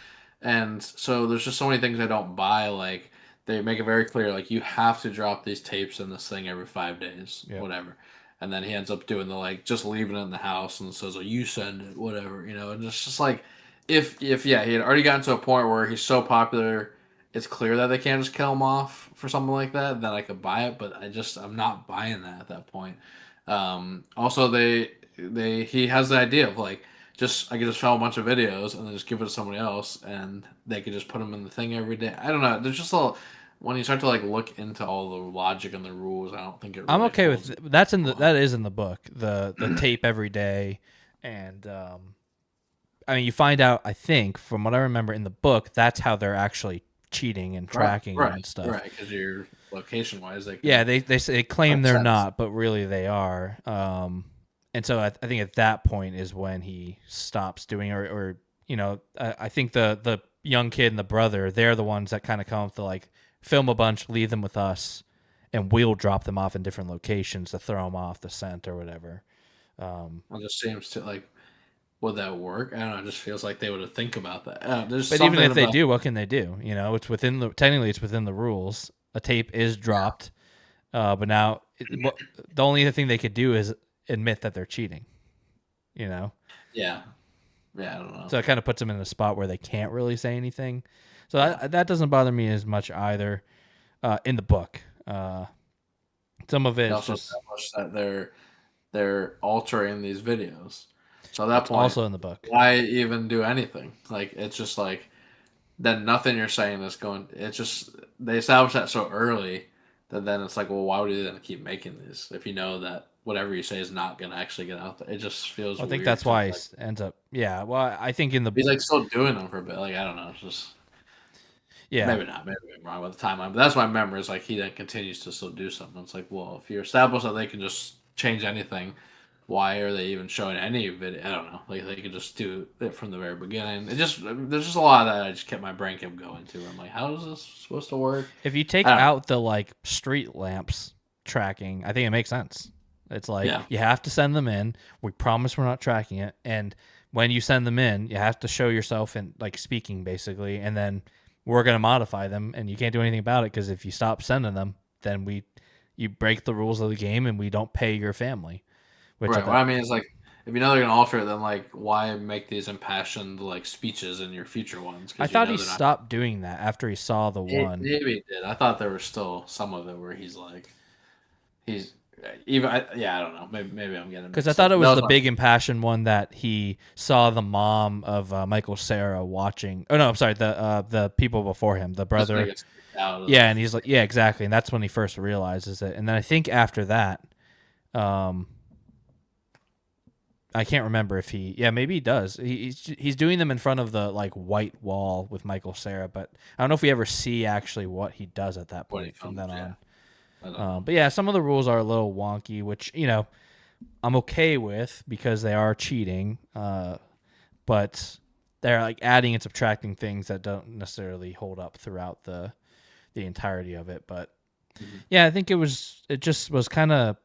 and so there's just so many things I don't buy. Like they make it very clear, like you have to drop these tapes in this thing every 5 days, Yep. whatever. And then he ends up doing the like just leaving it in the house and says, "Oh, you send it, whatever," And it's just like if yeah, he had already gotten to a point where he's so popular, it's clear that they can't just kill him off for something like that. Then I could buy it, but I'm not buying that at that point. Also, he has the idea of like just I could just film a bunch of videos and then just give it to somebody else, and they could just put them in the thing every day. I don't know. There's just a when you start to like look into all the logic and the rules, I don't think it I'm really okay holds. with that's in the that is in the book, the tape every day, and I mean you find out, I think from what I remember in the book, that's how they're actually cheating and Right, tracking him right, and stuff. right. Because you're location wise, they Yeah, can they claim make they're sense. not, but really they are. And so I think at that point is when he stops doing, or I think the young kid and the brother, they're the ones that kind of come up to like film a bunch, leave them with us, and we'll drop them off in different locations to throw them off the scent or whatever. It just seems to like would that work? I don't know. It just feels like they would have think about that. There's But even something if they about do, what can they do? It's within the technically it's within the rules. A tape is dropped, but now the only thing they could do is admit that they're cheating. You know, yeah, yeah. I don't know. so it kind of puts them in a spot where they can't really say anything. So Yeah. that doesn't bother me as much either. In the book, some of They it is also just established that they're altering these videos. So at that that's point, also in the book. why even do anything? Like it's just like then nothing you're saying is going. It's just they established that so early that then it's like, well, why would you then keep making these if you know that whatever you say is not going to actually get out there? It just feels I think weird that's to me. why he Like ends up. Yeah, well, I think in the he's like still doing them for a bit. Like I don't know. It's just yeah. maybe not. Maybe I'm wrong with the timeline. But that's my memory. Is like he then continues to still do something. It's like, well, if you're established that they can just change anything, why are they even showing any video? I don't know. Like they could just do it from the very beginning. It just there's just a lot of that I just kept my brain kept going to. I'm like, how is this supposed to work? If you take I don't know. out the like street lamps tracking, I think it makes sense. It's like Yeah, you have to send them in. We promise we're not tracking it, and when you send them in, you have to show yourself in like speaking basically, and then we're gonna modify them, and you can't do anything about it because if you stop sending them, then you break the rules of the game, and we don't pay your family. Which at right. What that I mean is like, if you know they're gonna alter it, then like, why make these impassioned like speeches in your future ones? I Because you thought know he they're not. stopped doing that after he saw the one. Maybe it did. I thought there was still some of it where he's like, he's even. Yeah, I don't know. Maybe I'm getting Because I mixed thought up. it But that was was the my big impassioned one that he saw the mom of Michael Sarah watching. Oh no, I'm sorry, the people before him, the just brother. biggest out Yeah, of. and he's like, yeah, exactly, and that's when he first realizes it. And then I think after that, um, I can't remember if yeah, maybe he does. He's doing them in front of the like white wall with Michael Sarah, but I don't know if we ever see actually what he does at that What he point from comes. then Yeah, on. I don't know. But yeah, some of the rules are a little wonky, which I'm okay with because they are cheating. But they're like adding and subtracting things that don't necessarily hold up throughout the entirety of it. But Mhm. yeah, I think it just was kind of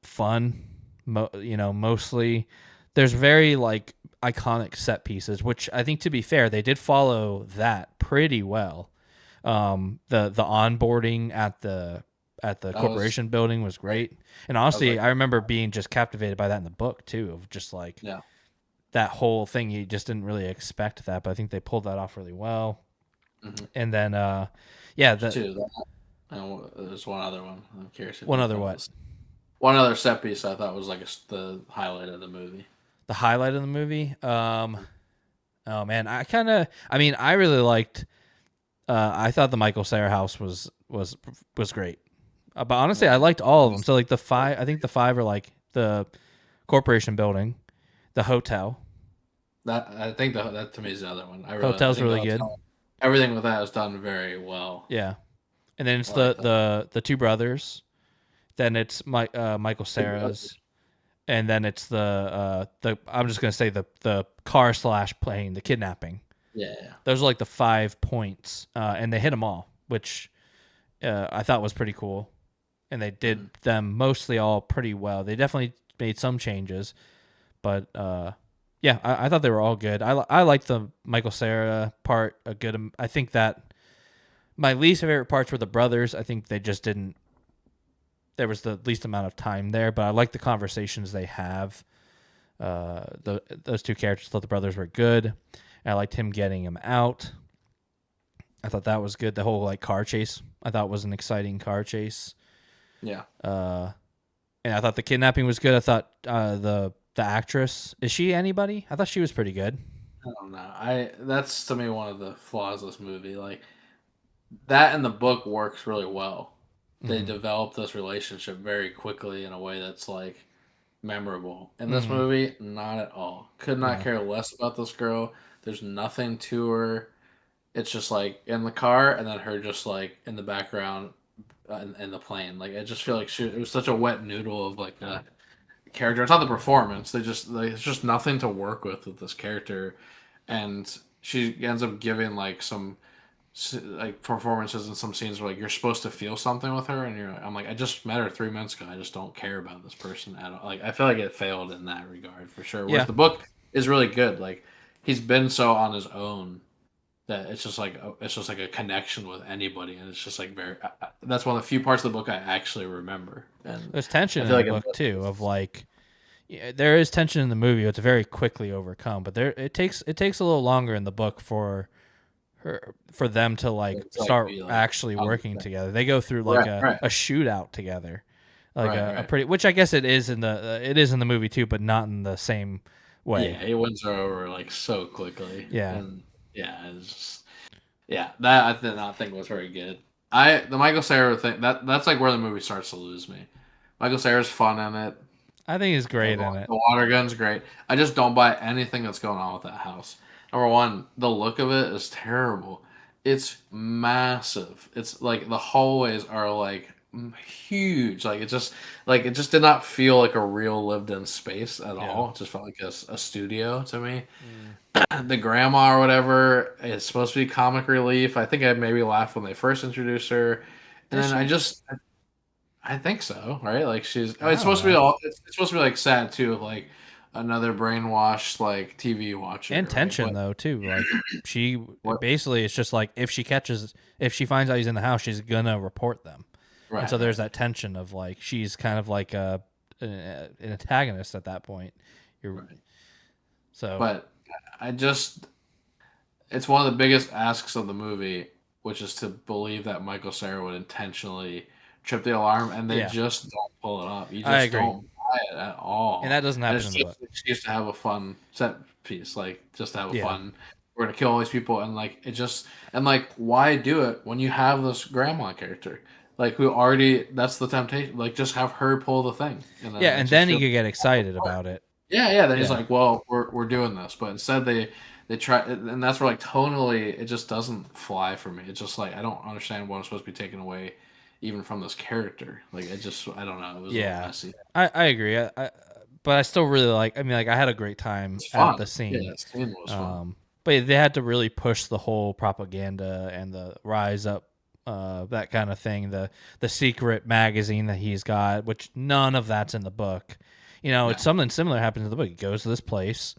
fun. Mostly there's very like iconic set pieces, which I think to be fair, they did follow that pretty well. The onboarding at the That was corporation building was great. great. And That was honestly, like, I remember being just captivated by that in the book too, of just like yeah, that whole thing. You just didn't really expect that, but I think they pulled that off really well. mm-hmm. And then, yeah, There's two. There's one other one. I'm curious if one you other felt what? this. One other set piece I thought was like the highlight of the movie. The highlight of the movie. Oh man, I mean, I really liked. I thought the Michael Cera house was great. But honestly, I Yeah, liked all of them. So like the five, I think the five are like the corporation building, the hotel. that I think that to me is the other one. I Hotel's think the really good. hotel, everything with that is done very well. Yeah, and then it's I the like that. the two brothers. Then it's Michael Big brother. Cera's, and then it's the I'm just gonna say the car slash plane, the kidnapping. Yeah. Those are like the 5 points, and they hit them all, which I thought was pretty cool. And they did Mhm. them mostly all pretty well. They definitely made some changes, but yeah, I thought they were all good. I like the Michael Cera part a good. I think that my least favorite parts were the brothers. I think they just didn't. There was the least amount of time there, but I like the conversations they have. Those two characters, thought the brothers were good. I liked him getting him out. I thought that was good. The whole like car chase, I thought was an exciting car chase. Yeah. Uh, and I thought the kidnapping was good. I thought the actress, is she anybody? I thought she was pretty good. I don't know. I That's to me one of the flaws of this movie. Like that in the book works really well. They Mm-hmm. develop this relationship very quickly in a way that's like memorable. In this Mm-hmm. movie, not at all. Could not No, care less about this girl. There's nothing to her. It's just like in the car and then her just like in the background in the plane. Like I just feel like it was such a wet noodle of like a character. It's not the performance. They just like it's just nothing to work with this character, and she ends up giving like some like performances in some scenes where like you're supposed to feel something with her, and I'm like I just met her 3 months ago. I just don't care about this person at all. Like I feel like it failed in that regard for sure. Whereas yeah, the book is really good. Like he's been so on his own that it's just like a connection with anybody, and it's just like very. That's one of the few parts of the book I actually remember, and there's tension I in feel the like book too. Of like, yeah, there is tension in the movie. It's very quickly overcome, but it takes a little longer in the book for them to like it's like start be like actually on working together. They go through like right, a, right, a shootout together, like right, a right. pretty, which I guess it is in the movie too, but not in the same way. Yeah, he wins her over like so quickly, Yeah, and yeah, it's just yeah that I did not think was very good. The Michael Cera thing that's like where the movie starts to lose me. Michael Cera's fun in it. I think he's The, great in it. the water gun's great. I just don't buy anything that's going on with that house. Number one, the look of it is terrible. It's massive. It's like the hallways are like huge. Like it just did not feel like a real lived in space at Yeah. all. It just felt like a studio to me. Mm. The grandma or whatever is supposed to be comic relief. I think I maybe laughed when they first introduced her, and Is then she? I think so, right? Like she's I it's don't supposed to be know. all it's supposed to be like sad too, of like another brainwashed like TV And watcher, right? tension though too. Like she What basically it's just like if she finds out he's in the house, she's gonna report them. And right, so there's right, that tension of like she's kind of like an antagonist at that point. You're right. so But I just it's one of the biggest asks of the movie, which is to believe that Michael Cera would intentionally trip the alarm, and they yeah, just don't pull it off. You I just agree. don't buy it at And all, that doesn't and happen it's in the just book. an excuse to have a fun set piece, like just to have a Yeah. fun. We're gonna kill all these people, and like it just and like why do it when you have this grandma character, like who already that's the temptation. Like just have her pull the thing, and Yeah, then it and just then he feels could get excited about it. yeah, yeah. Then he's Yeah. like, "Well, we're doing this," but instead they try, and that's where like tonally it just doesn't fly for me. It's just like I don't understand what I'm supposed to be taken away, even from this character. Like I don't know. It was a little Yeah. messy. I agree. But I still really like, I mean, like I had a great time It's at fun. the Yeah, scene. that scene was fun. But they had to really push the whole propaganda and the rise up, that kind of thing. The secret magazine that he's got, which none of that's in the book. It's Yeah, something similar happens in the book. He goes to this place.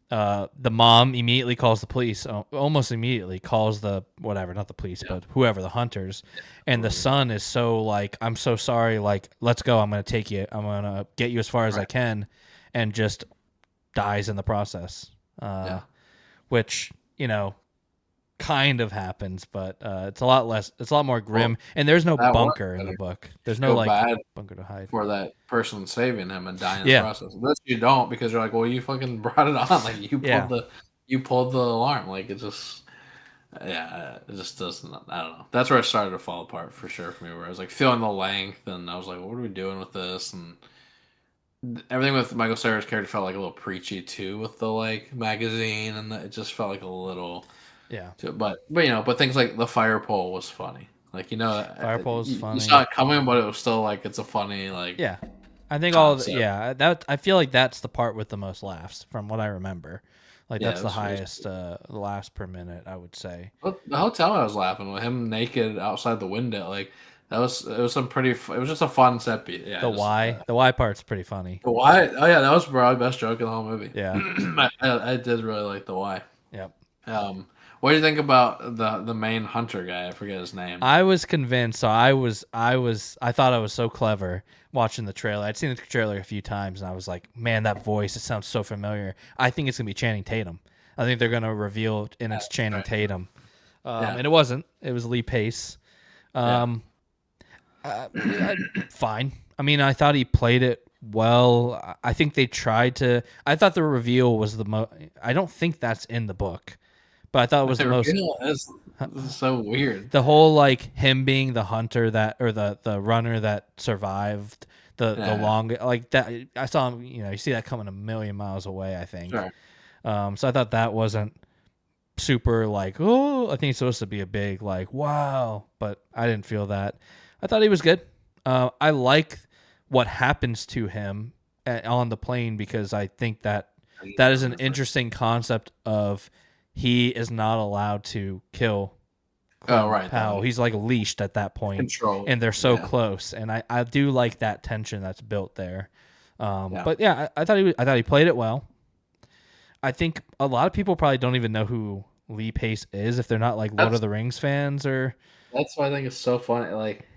The mom immediately calls the police. Almost immediately calls the whatever, not the police, yeah, but whoever, the hunters. And the totally. son is so like, I'm so sorry. Like, let's go. I'm gonna take you. I'm gonna get you as far as I Right. can, and just dies in the process. Uh, Yeah. which kind of happens, but it's a lot less. It's a lot more Well, grim, and there's no that worked bunker in the better. book. You There's no feel like bad bunker to hide. for that person saving him and dying in the Yeah, process. This you don't because you're like, well, you fucking brought it on. Like yeah. you pulled the alarm. Like it just yeah, it just doesn't. I don't know. That's where it started to fall apart for sure for me. Where I was like feeling the length, and I was like, "What are we doing with this?" And everything with Michael Cera's character felt like a little preachy too, with the like magazine, and it just felt like a little. Yeah. But things like the fire pole was funny. Like Firepole is you saw funny. it coming, but it was still like it's a funny like Yeah. I think concept. yeah, that I feel like that's the part with the most laughs from what I remember. Like Yeah, that's it the was highest laughs per minute, I would say. But the hotel I was laughing with him naked outside the window, like that was it was some pretty. It was just a fun set piece. Yeah, just The why part's pretty funny. the why. Oh yeah, that was probably the best joke in the whole movie. Yeah. I did really like the why. Yep. What do you think about the main hunter guy? I forget his name. I was convinced. So I thought I was so clever watching the trailer. I'd seen the trailer a few times, and I was like, man, that voice, it sounds so familiar. I think it's gonna be Channing Tatum. I think they're gonna reveal, and it's That's Channing right. Tatum. Yeah, And it wasn't. It was Lee Pace. yeah. Um, fine. I mean, I thought he played it well. I think they tried to. I thought the reveal was the most. I don't think that's in the book, but I thought it was the The most. reveal is this is so weird. The whole like him being the hunter that or the runner that survived the Yeah, long like that. I saw him. You see that coming a million miles away. I think. sure. So I thought that wasn't super like, oh, I think it's supposed to be a big like wow, but I didn't feel that. I thought he was good. I like what happens to him on the plane because I think that is an interesting concept of he is not allowed to kill Oh Glenn right, Powell. that He's like leashed at that point, control. and they're so Yeah, close, and I do like that tension that's built there. yeah. But yeah, I thought he played it well. I think a lot of people probably don't even know who Lee Pace is if they're not like Lord of That's the Rings fans or. that's why I think it's so funny. Like,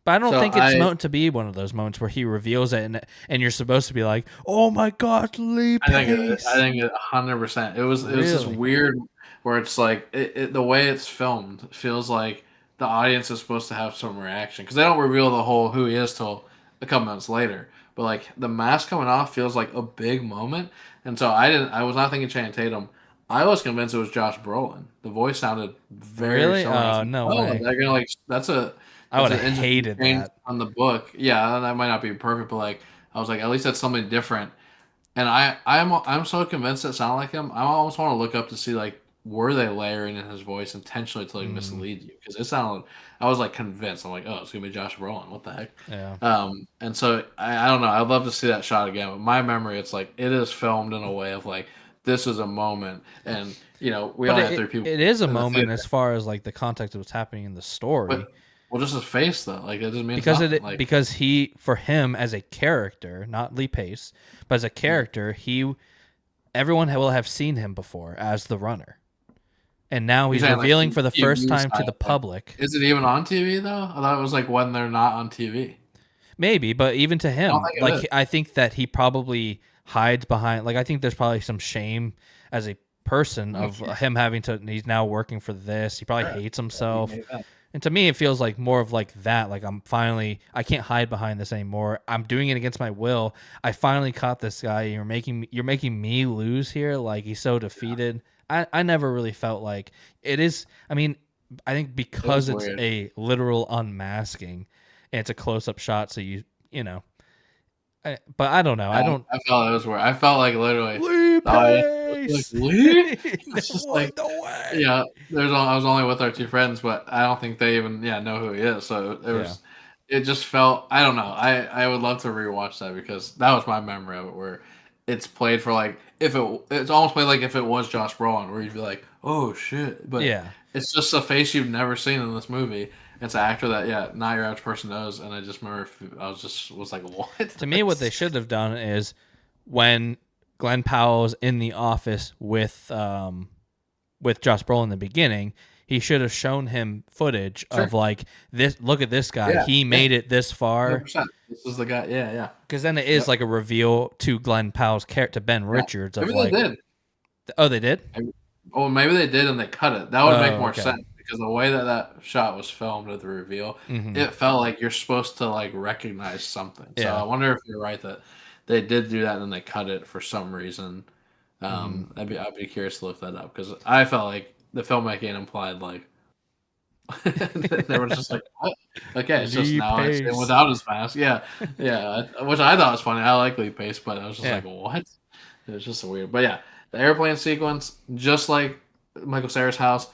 But I don't so think it's meant to be one of those moments where he reveals it and you're supposed to be like, "Oh my God, Lee I Pace!" think 100%. It was this Really? weird where it's like the way it's filmed feels like the audience is supposed to have some reaction because they don't reveal the whole who he is till a couple minutes later. But like the mask coming off feels like a big moment, and so I was not thinking Channing Tatum. I was convinced it was Josh Brolin. The voice sounded very Really? similar. I was Oh like, no oh, way! they're gonna like I that's would an have interesting hated change that. on the book. Yeah, that might not be perfect, but like I was like at least that's something different and I'm so convinced it sounded like him. I almost want to look up to see like were they layering in his voice intentionally to like Mm, mislead you because it sounded. I was like convinced. I'm like, oh, it's gonna be Josh Brolin. What the heck? yeah, And so I don't know. I'd love to see that shot again. But my memory, it's like it is filmed in a way of like this is a moment, and we but only had three people it is a in the moment theater. as far as like the context of what's happening in the story But well, just his face though, like it just means because nothing. Like he for him as a character, not Lee Pace, but as a character, everyone will have seen him before as the runner. And now you're he's saying like revealing from for the the first TV time to side, the like public. is it even on TV though? I thought it was like when they're not on TV. Maybe, but even to I don't him, think it like is. I think that he probably hides behind. Like I think there's probably some shame as a person Oh, of sure. him having to. He's now working for this. He probably Sure. hates Yeah, he himself. made that. And to me, it feels like more of like that. Like I can't hide behind this anymore. I'm doing it against my will. I finally caught this guy. You're making me lose here. Like he's so defeated. I never really felt like it is. I mean, I think It was because it's weird. a literal unmasking and it's a close up shot, so but I don't know. I don't. I felt it was weird. I felt like literally Lee the audience was like, Pace. "Lee?" It's just What? like, No way. yeah. I was only with our two friends, but I don't think they even know who he is. So Yeah. it just felt. I don't know. I would love to rewatch that because that was my memory of it, where it's played for like it's almost played like if it was Josh Brolin, where you'd be like, oh shit, but Yeah. it's just a face you've never seen in this movie. It's an actor that not your average person knows, and I just remember was like, what? To me, what they should have done is when Glenn Powell's in the office with Josh Brolin in the beginning, he should have shown him footage Sure. of like this. Look at this guy. Yeah, He yeah, made it this far. 100%. This is the guy. Yeah, yeah, Because then it is yep, like a reveal to Glenn Powell's character, to Ben yeah. Richards, of Maybe they like, did. oh, they did. Oh, maybe they did, and they cut it. That would make Oh, more okay. sense because the way that that shot was filmed at the reveal, Mm-hmm. it felt like you're supposed to like recognize something. So I Yeah. wonder if you're right that they did do that and then they cut it for some reason. Mm-hmm. I'd be curious to look that up because I felt like the filmmaking implied like they were just like, what? Okay, it's just Lee now it's him Pace. without his mask. Yeah, yeah, which I thought was funny. I like Lee Pace, but I was just Yeah. like, what? It was just weird. But yeah, the airplane sequence, just like Michael Cera's house,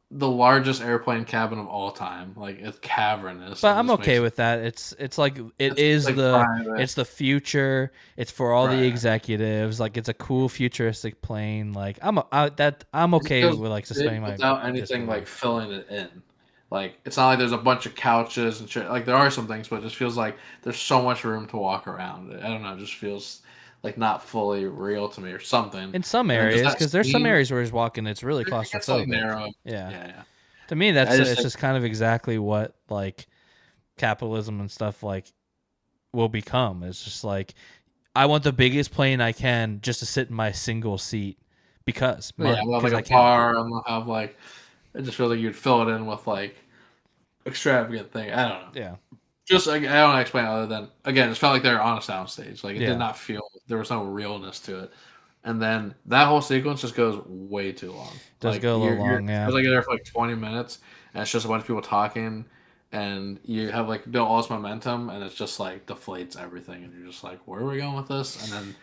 the largest airplane cabin of all time. Like it's cavernous But and I'm just okay makes with that. It's like it it's is like the private, it's the future. It's for all the right? executives. Like it's a cool futuristic plane. Like I'm It just okay feels with like big suspending my without anything like disbelief. filling it in. Like it's not like there's a bunch of couches and shit. Like there are some things, but it just feels like there's so much room to walk around. I don't know. It just feels like not fully real to me or something. In some And then just areas, that because there's some scene, areas where he's walking, it's really it gets like claustrophobic. narrow. Yeah, Yeah, yeah. to me, I that's just it's think just kind of exactly what like capitalism and stuff like will become. It's just like I want the biggest plane I can just to sit in my single seat because yeah, money, we'll have because like I a can. bar and we'll have like it just feels like you'd fill it in with like extravagant thing. I don't know. Yeah, Just I don't know how to explain it other than again, it felt like they were on a soundstage. Like it did yeah, not feel there was no realness to it. And then that whole sequence just goes way too long. does Like go a little you're long. Yeah, it's like you're there for like 20 minutes and it's just a bunch of people talking and you have like built all this momentum and it's just like deflates everything and you're just like, where are we going with this? And then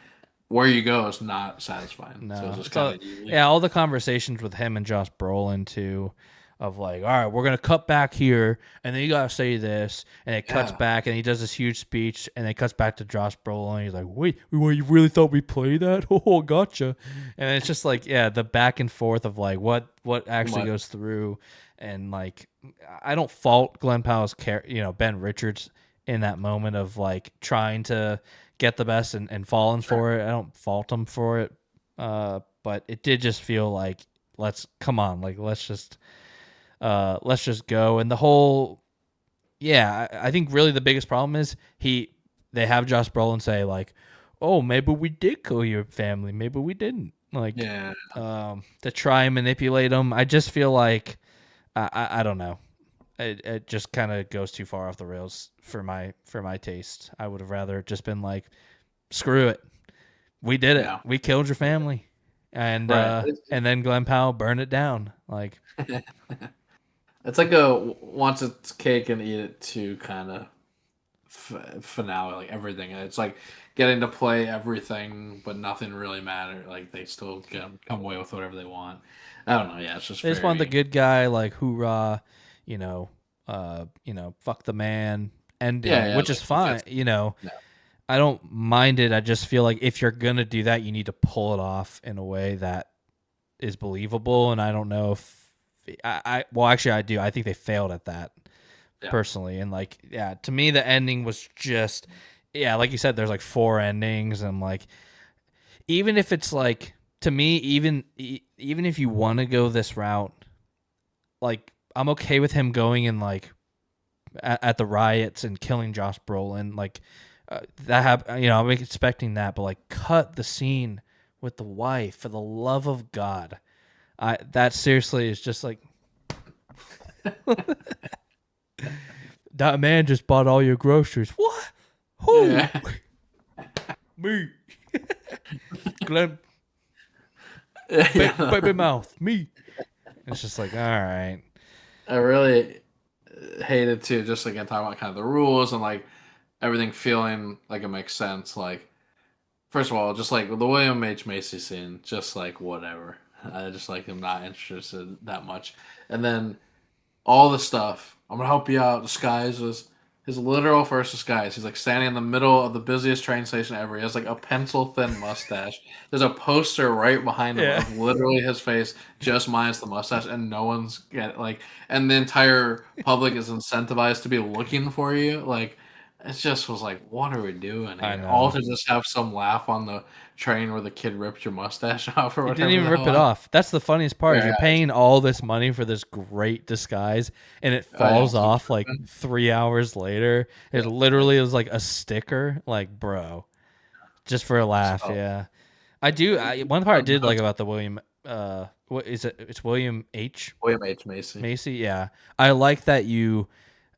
where you go is not satisfying. So it's no, just it's kind all of you leave. yeah. All the conversations with him and Josh Brolin too, of like, all right, we're gonna cut back here, and then you gotta say this, and it cuts Yeah. back, and he does this huge speech, and it cuts back to Josh Brolin. And he's like, wait, you really thought we played that? Oh, gotcha. And it's just like, yeah, the back and forth of like what Too actually much. goes through, and like, I don't fault Glenn Powell's Ben Richards in that moment of like trying to get the best and falling for it. I don't fault him for it. But it did just feel like let's come on, like let's just go. And the whole yeah, I think really the biggest problem is they have Josh Brolin say like, oh, maybe we did kill your family, maybe we didn't. Like Yeah. to try and manipulate them. I just feel like I don't know. It just kind of goes too far off the rails for my taste. I would have rather just been like, screw it, we did it, Yeah. we killed your family, Right. and then Glenn Powell burned it down. Like It's like a once it's cake and eat it too kind of finale, like everything. It's like getting to play everything, but nothing really mattered. Like they still can come away with whatever they want. I don't know. Yeah, it's just they just want the very. good guy, like hoorah, fuck the man Yeah, ending, yeah. which is Like fine. that's no. I don't mind it. I just feel like if you're gonna do that, you need to pull it off in a way that is believable. And I don't know if well, actually, I do. I think they failed at that Yeah, personally. And like, yeah, to me, the ending was just, yeah, like you said, there's like four endings, and like, even if it's like, to me, even if you want to go this route, like, I'm okay with him going and like at the riots and killing Josh Brolin, like I'm expecting that, but like, cut the scene with the wife for the love of God. That seriously is just like that man just bought all your groceries. What? Who? yeah, Me. Glenn, yeah. baby mouth. Me. It's just like, all right. I really hated too. Just again talking about kind of the rules and like everything feeling like it makes sense. Like first of all, just like the William H Macy scene, just like whatever. I just like am not interested that much. And then all the stuff. I'm gonna help you out. Disguise was his literal first disguise. He's like standing in the middle of the busiest train station ever. He has like a pencil thin mustache. There's a poster right behind him Yeah. of literally his face, just minus the mustache, and no one's get like, and the entire public is incentivized to be looking for you. Like, it just was like, what are we doing I here? All know. to just have some laugh on the train where the kid ripped your mustache off or He didn't whatever even the rip hell it happened. off. That's the funniest part is Yeah, you're paying all this money for this great disguise and it I know. falls off like 3 hours later. It Yeah. literally is like a sticker. Like, bro. Just for a laugh, So, yeah. One part I did like about the William what is it? It's William H. William H Macy. Macy, yeah. I like that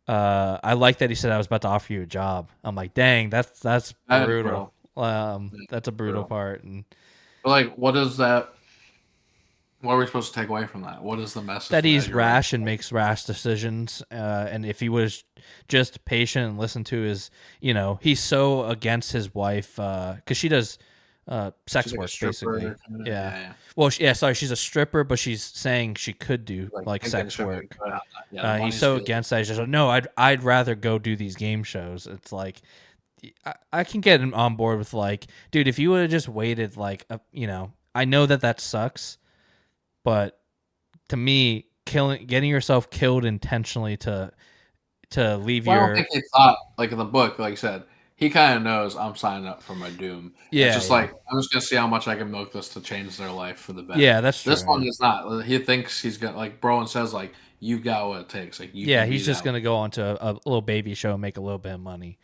I like that he said I was about to offer you a job. I'm like, dang, that's That is brutal. brutal. That That's a is brutal brutal. part. And But like, what is that? What are we supposed to take away from that? What is the message that from he's as you're writing? rash and makes rash decisions. And if he was just patient and listened to his, he's so against his wife because she does She's sex like a work, basically. stripper. Kinda, Yeah. yeah, yeah. Well, yeah, sorry, she's a stripper, but she's saying she could do Like like thinking sex stripping. work. Yeah, the He's money's so good. against that. He's just like, no, I'd rather go do these game shows. It's like I can get him on board with like, dude, if you would have just waited like, I know that sucks, but to me, getting yourself killed intentionally to leave Well, I don't think your he thought, like in the book, like I said, he kind of knows I'm signing up for my doom. And it's yeah just yeah like, I'm just going to see how much I can milk this to change their life for the better. yeah that's This true. one Yeah. is not. He thinks he's going to, like Broen says, like, you've got what it takes. Like, you Yeah, can be he's just that. gonna go on to a little baby show and make a little bit of money.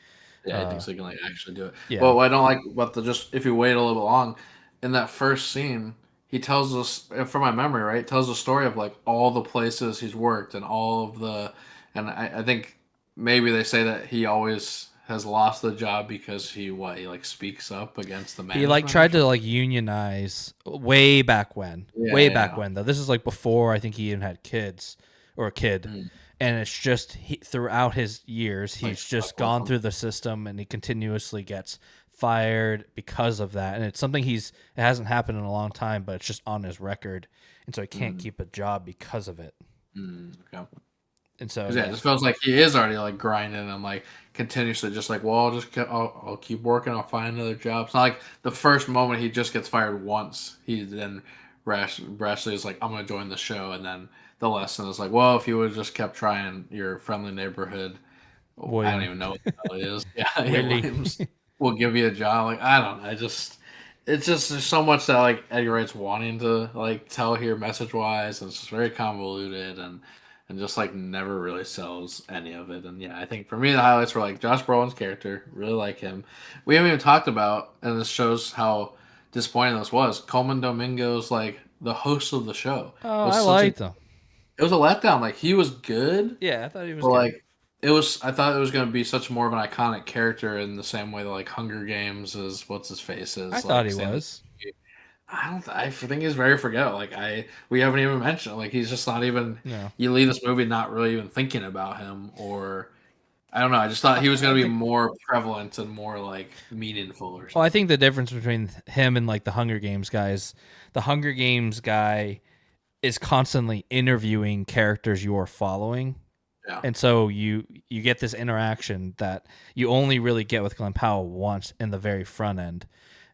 Yeah, he Uh, thinks he can, like, actually do it. yeah. But what I don't like about just, if you wait a little bit long, in that first scene, he tells us, from my memory, right, tells the story of, like, all the places he's worked and all of the, and I think maybe they say that he always has lost the job because he like speaks up against the He like management or tried to something. like unionize way back when. Yeah, Way back yeah. when though. This is like before I think he even had kids or a kid. Mm. And it's just throughout his years, Like he's stuck just with gone him. through the system and he continuously gets fired because of that. And it's something it hasn't happened in a long time, but it's just on his record. And so he can't Mm. keep a job because of it. Okay. And so Because yeah, it yeah. just feels like he is already like grinding and like continuously just like, well, I'll keep working. I'll find another job. It's not like the first moment he just gets fired once. He then rashly is like, I'm gonna join the show, and then the lesson is like, well, if you would have just kept trying your friendly neighborhood, I don't William. even know what the hell it is. Yeah, yeah, Willie. Williams will give you a job. Like I don't know. It's just there's so much that like Eddie Wright's wanting to like tell here message wise, and it's just very convoluted and just like never really sells any of it. And yeah, I think for me the highlights were like Josh Brolin's character, really like him. We haven't even talked about, and this shows how disappointing this was. Coleman Domingo's like the host of the show Oh, was I such a liked him. it was a letdown. Like he was good, Yeah, I thought he was but good. like it was, I thought it was going to be such more of an iconic character in the same way that like Hunger Games is what's his face I is thought like he Stanley. was. I don't. I think he's very forgettable. Like we haven't even mentioned. Like he's just not even. No. You leave this movie not really even thinking about him, or I don't know. I just thought he was I going to be think more prevalent and more like meaningful or Well, I something. think the difference between him and like the Hunger Games guys, the Hunger Games guy is constantly interviewing characters you're following. Yeah, And so you get this interaction that you only really get with Glenn Powell once in the very front end.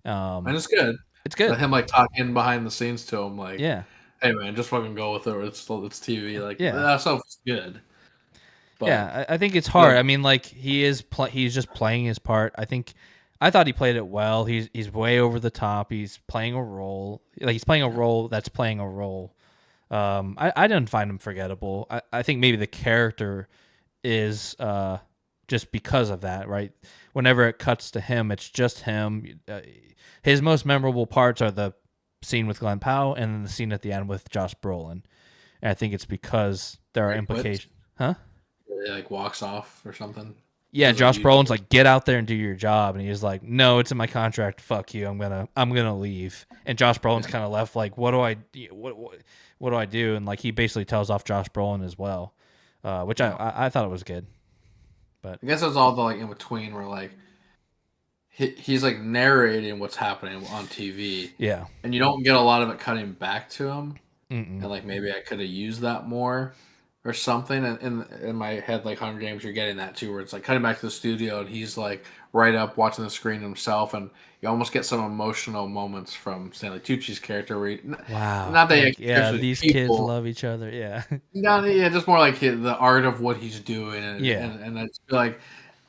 and Um, it's good. it's But good. him like talking behind the scenes to him, like, Yeah. "Hey man, just fucking go with it. Or it's TV." Like Yeah. that stuff is good. But Yeah, I think it's the hard. I mean, like he's just playing his part. I thought he played it well. He's way over the top. He's playing a role. Like he's playing a role that's playing a role. I didn't find him forgettable. I think maybe the character is just because of that, right? Whenever it cuts to him, it's just him. His most memorable parts are the scene with Glenn Powell and then the scene at the end with Josh Brolin. And I think it's because there are he quits. implications. Huh? He like walks off or something. Yeah, Says like Josh you Brolin's like, get out there and do your job, and he's like, no, it's in my contract. Fuck you. I'm gonna leave. And Josh Brolin's kind of left like, what do I do? And like he basically tells off Josh Brolin as well, which I thought it was good. But I guess it's all the like in between where like he's like narrating what's happening on TV, yeah, and you don't get a lot of it cutting back to him. mm-mm. And like maybe I could have used that more or something. And in my head, like Hunger Games, you're getting that too, where it's like cutting back to the studio, and he's like right up watching the screen himself, and you almost get some emotional moments from Stanley Tucci's character. Where Wow, not that he like actually cares yeah, for these kids people. love each other. Yeah, No, yeah, just more like the art of what he's doing, yeah, and I just feel like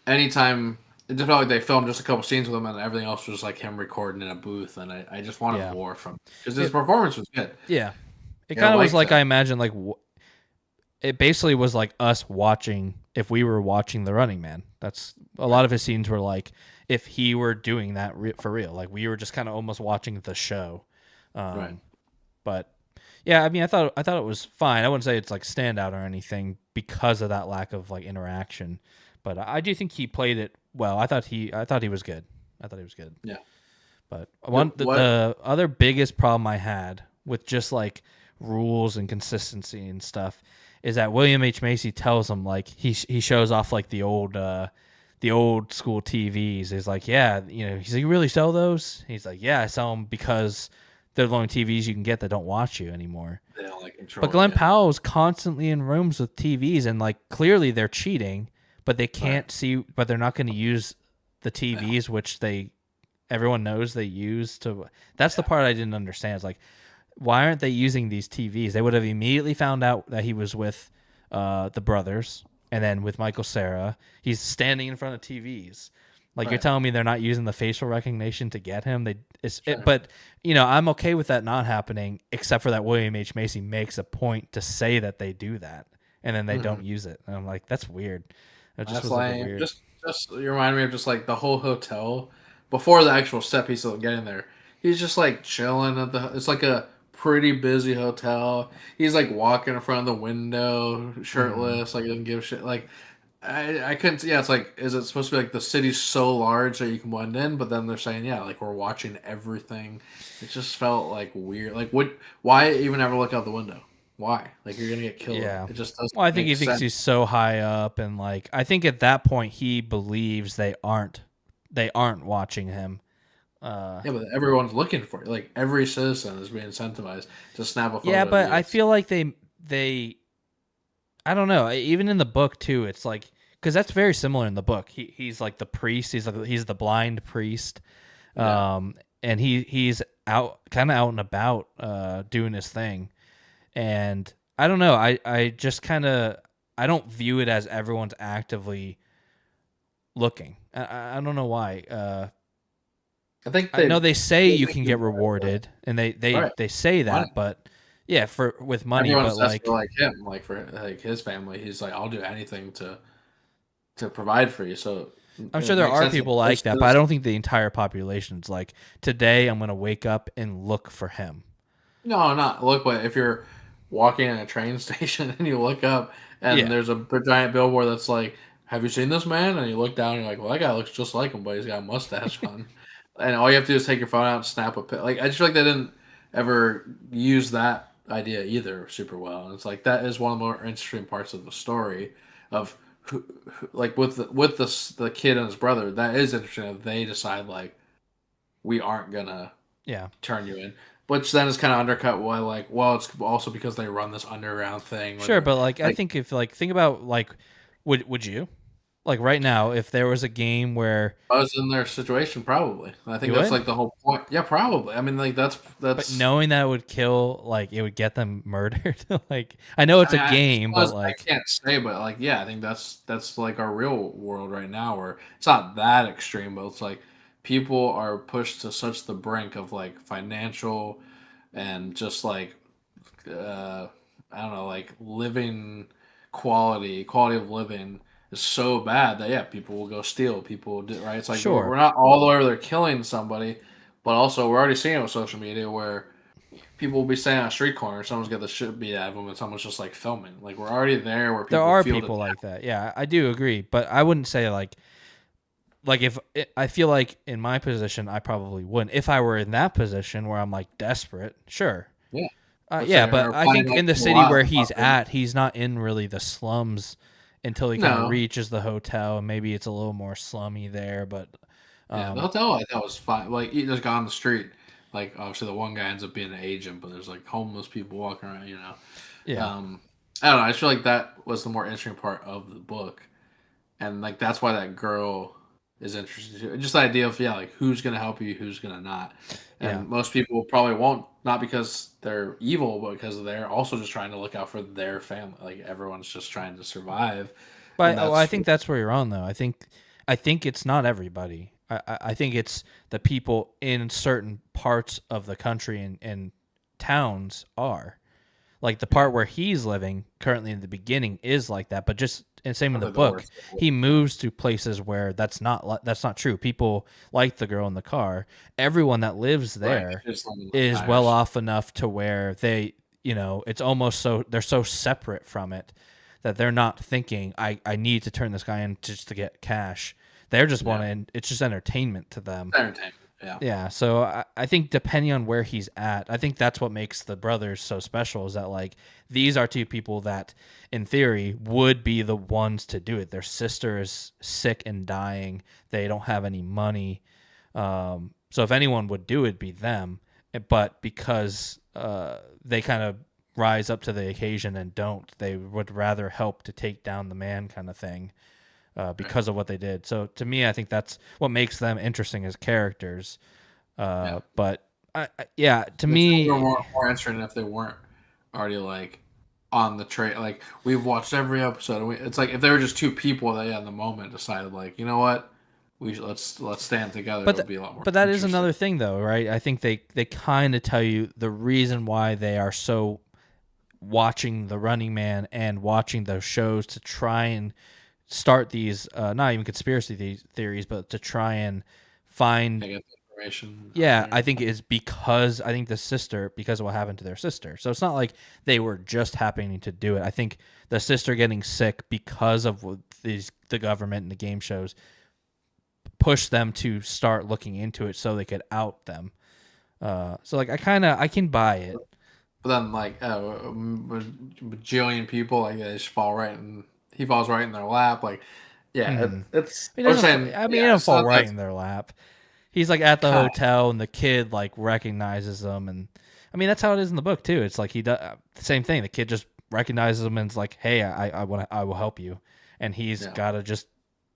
anytime it just felt like they filmed just a couple scenes with him, and everything else was like him recording in a booth, and I just wanted yeah, more from because his it, performance was good. yeah. It Yeah, I kind of was liked like him. I imagined like it basically was like us watching if we were watching The Running Man. That's a lot of his scenes were like if he were doing that for real. Like we were just kind of almost watching the show. Right. But yeah, I mean, I thought it was fine. I wouldn't say it's like standout or anything because of that lack of like interaction. But I do think he played it well. I thought he was good. I thought he was good. Yeah. But What? the other biggest problem I had with just like rules and consistency and stuff is that William H. Macy tells him like he shows off like the the old school TVs. He's like, yeah, he's like, you really sell those? He's like, yeah, I sell them because they're the only TVs you can get that don't watch you anymore. They don't like But control Glenn you. Powell is constantly in rooms with TVs, and like clearly they're cheating, but they Right. can't see, but they're not going to use the Yeah. TVs, which everyone knows they use to. That's the part I didn't understand. It's like, why aren't they using these TVs? They would have immediately found out that he was with the brothers, and then with Michael Cera, he's standing in front of TVs. Like, you're Right. telling me they're not using the facial recognition to get him? Sure. But I'm okay with that not happening, except for that William H Macy makes a point to say that they do that, and then they Hmm. don't use it. And I'm like, that's weird. That just That's was like a lame. weird. Just you remind me of just like the whole hotel before the actual step piece of getting there. He's just like chilling at the. It's like a pretty busy hotel. He's like walking in front of the window, Mhm. shirtless. Like he doesn't give a shit. Like I couldn't. Yeah, it's like is it supposed to be like the city's so large that you can blend in? But then they're saying yeah, like we're watching everything. It just felt like weird. Like what? Why even ever look out the window? Why? Like you're gonna get killed. Yeah. It just doesn't Well, I think make he thinks sense. he's so high up, and like I think at that point he believes they aren't watching him. Uh, Yeah, but everyone's looking for it. Like every citizen is being incentivized to snap a yeah, photo of but I you. feel like they I don't know. Even in the book too, it's like because that's very similar in the book. He's like the priest. He's the blind priest. Yeah, Um, and he's out and about, doing his thing. And I don't know. I just kind of I don't view it as everyone's actively looking. I don't know why. I think I know they say they you think can you're get rewarded, and they right. they say Money. that, but yeah, for with money, Everyone's but desperate like like him, like for like his family. He's like, I'll do anything to provide for you. So I'm sure it there makes are sense that people like most that, but I citizens. don't think the entire population's like today. I'm gonna wake up and look for him. No, not look. But if you're walking in a train station and you look up and Yeah, there's a giant billboard that's like, "Have you seen this man?" And you look down, and you're like, "Well, that guy looks just like him, but he's got a mustache on." And all you have to do is take your phone out and snap a pic. Like I just feel like they didn't ever use that idea either super well. And it's like that is one of the more interesting parts of the story of like with the kid and his brother. That is interesting. That they decide like we aren't gonna yeah, turn you in. Which then is kind of undercut why, like, well, it's also because they run this underground thing where sure, they're but like I like, think if like think about like would you like right now if there was a game where I was in their situation, probably. And I think you that's would, like the whole point. Yeah, probably. I mean, like, but that's, knowing that it would kill like it would get them murdered, like I know it's I a mean, game, but I like can't say, but like, yeah, I think that's like our real world right now where it's not that extreme, but it's like people are pushed to such the brink of like financial and just like uh, I don't know, like living quality of living is so bad that yeah, people will go steal. People will do, right? It's like sure. we're not all the way over there killing somebody, but also we're already seeing it with social media where people will be standing on a street corner, someone's got the shit beat out of them, and someone's just like filming. Like we're already there where There people are feel the people like that. Yeah, I do agree, but I wouldn't say like if I feel like in my position I probably wouldn't. If I were in that position where I'm like desperate, sure. yeah. Let's Yeah, say but or I playing think like in the a city lot. where he's at, he's not in really the slums until he kind of No, reaches the hotel, and maybe it's a little more slummy there. But yeah, the um, hotel I thought was fine. Like you just got on the street. Like obviously the one guy ends up being an agent, but there's like homeless people walking around. yeah, Um, I don't know. I just feel like that was the more interesting part of the book, and like that's why that girl is interesting too. Just the idea of yeah, like who's gonna help you, who's gonna not, yeah. and most people probably won't. Not because they're evil, but because they're also just trying to look out for their family. Like everyone's just trying to survive, and But I that's think that's where you're on though. I think it's not everybody. I think it's the people in certain parts of the country and towns are. Like the yeah, part where he's living currently in the beginning is like that, but just and same in that's the like the book, worst. he moves to places where that's not true. People like the girl in the car. Everyone that lives Right, there just living like is well Irish. off enough to where it's almost so they're so separate from it that they're not thinking I need to turn this guy in just to get cash. They're just Yeah, wanting it's just entertainment to them. entertainment. Yeah. Yeah, so I think depending on where he's at, I think that's what makes the brothers so special is that like these are two people that in theory would be the ones to do it. Their sister is sick and dying. They don't have any money. So if anyone would do it, it'd be them. But because they kind of rise up to the occasion and don't, they would rather help to take down the man kind of thing Right. because of what they did. So to me, I think that's what makes them interesting as characters. Yeah. But yeah, to The show would be me, more interesting if they weren't already like on the train. Like we've watched every episode. And it's like if they were just two people that in the moment decided like, you know what, let's stand together. It but would be a lot more that is interesting. another thing though, right? I think they kind of tell you the reason why they are so watching the Running Man and watching those shows to try and start these not even conspiracy theories, but to try and find. I get the information out Yeah, I there. think is because I think the sister because of what happened to their sister. So it's not like they were just happening to do it. I think the sister getting sick because of what the government and the game shows pushed them to start looking into it so they could out them. So like I can buy it. But then like bajillion people like they just fall right and he falls right in their lap. Like yeah, Hmm. it's He I was doesn't. saying I mean, he yeah, doesn't it's fall not right that in their lap. He's like at the kind. hotel, and the kid like recognizes them, and I mean that's how it is in the book too. It's like he does the same thing. The kid just recognizes him and is like, "Hey, I will help you," and he's Yeah. got to just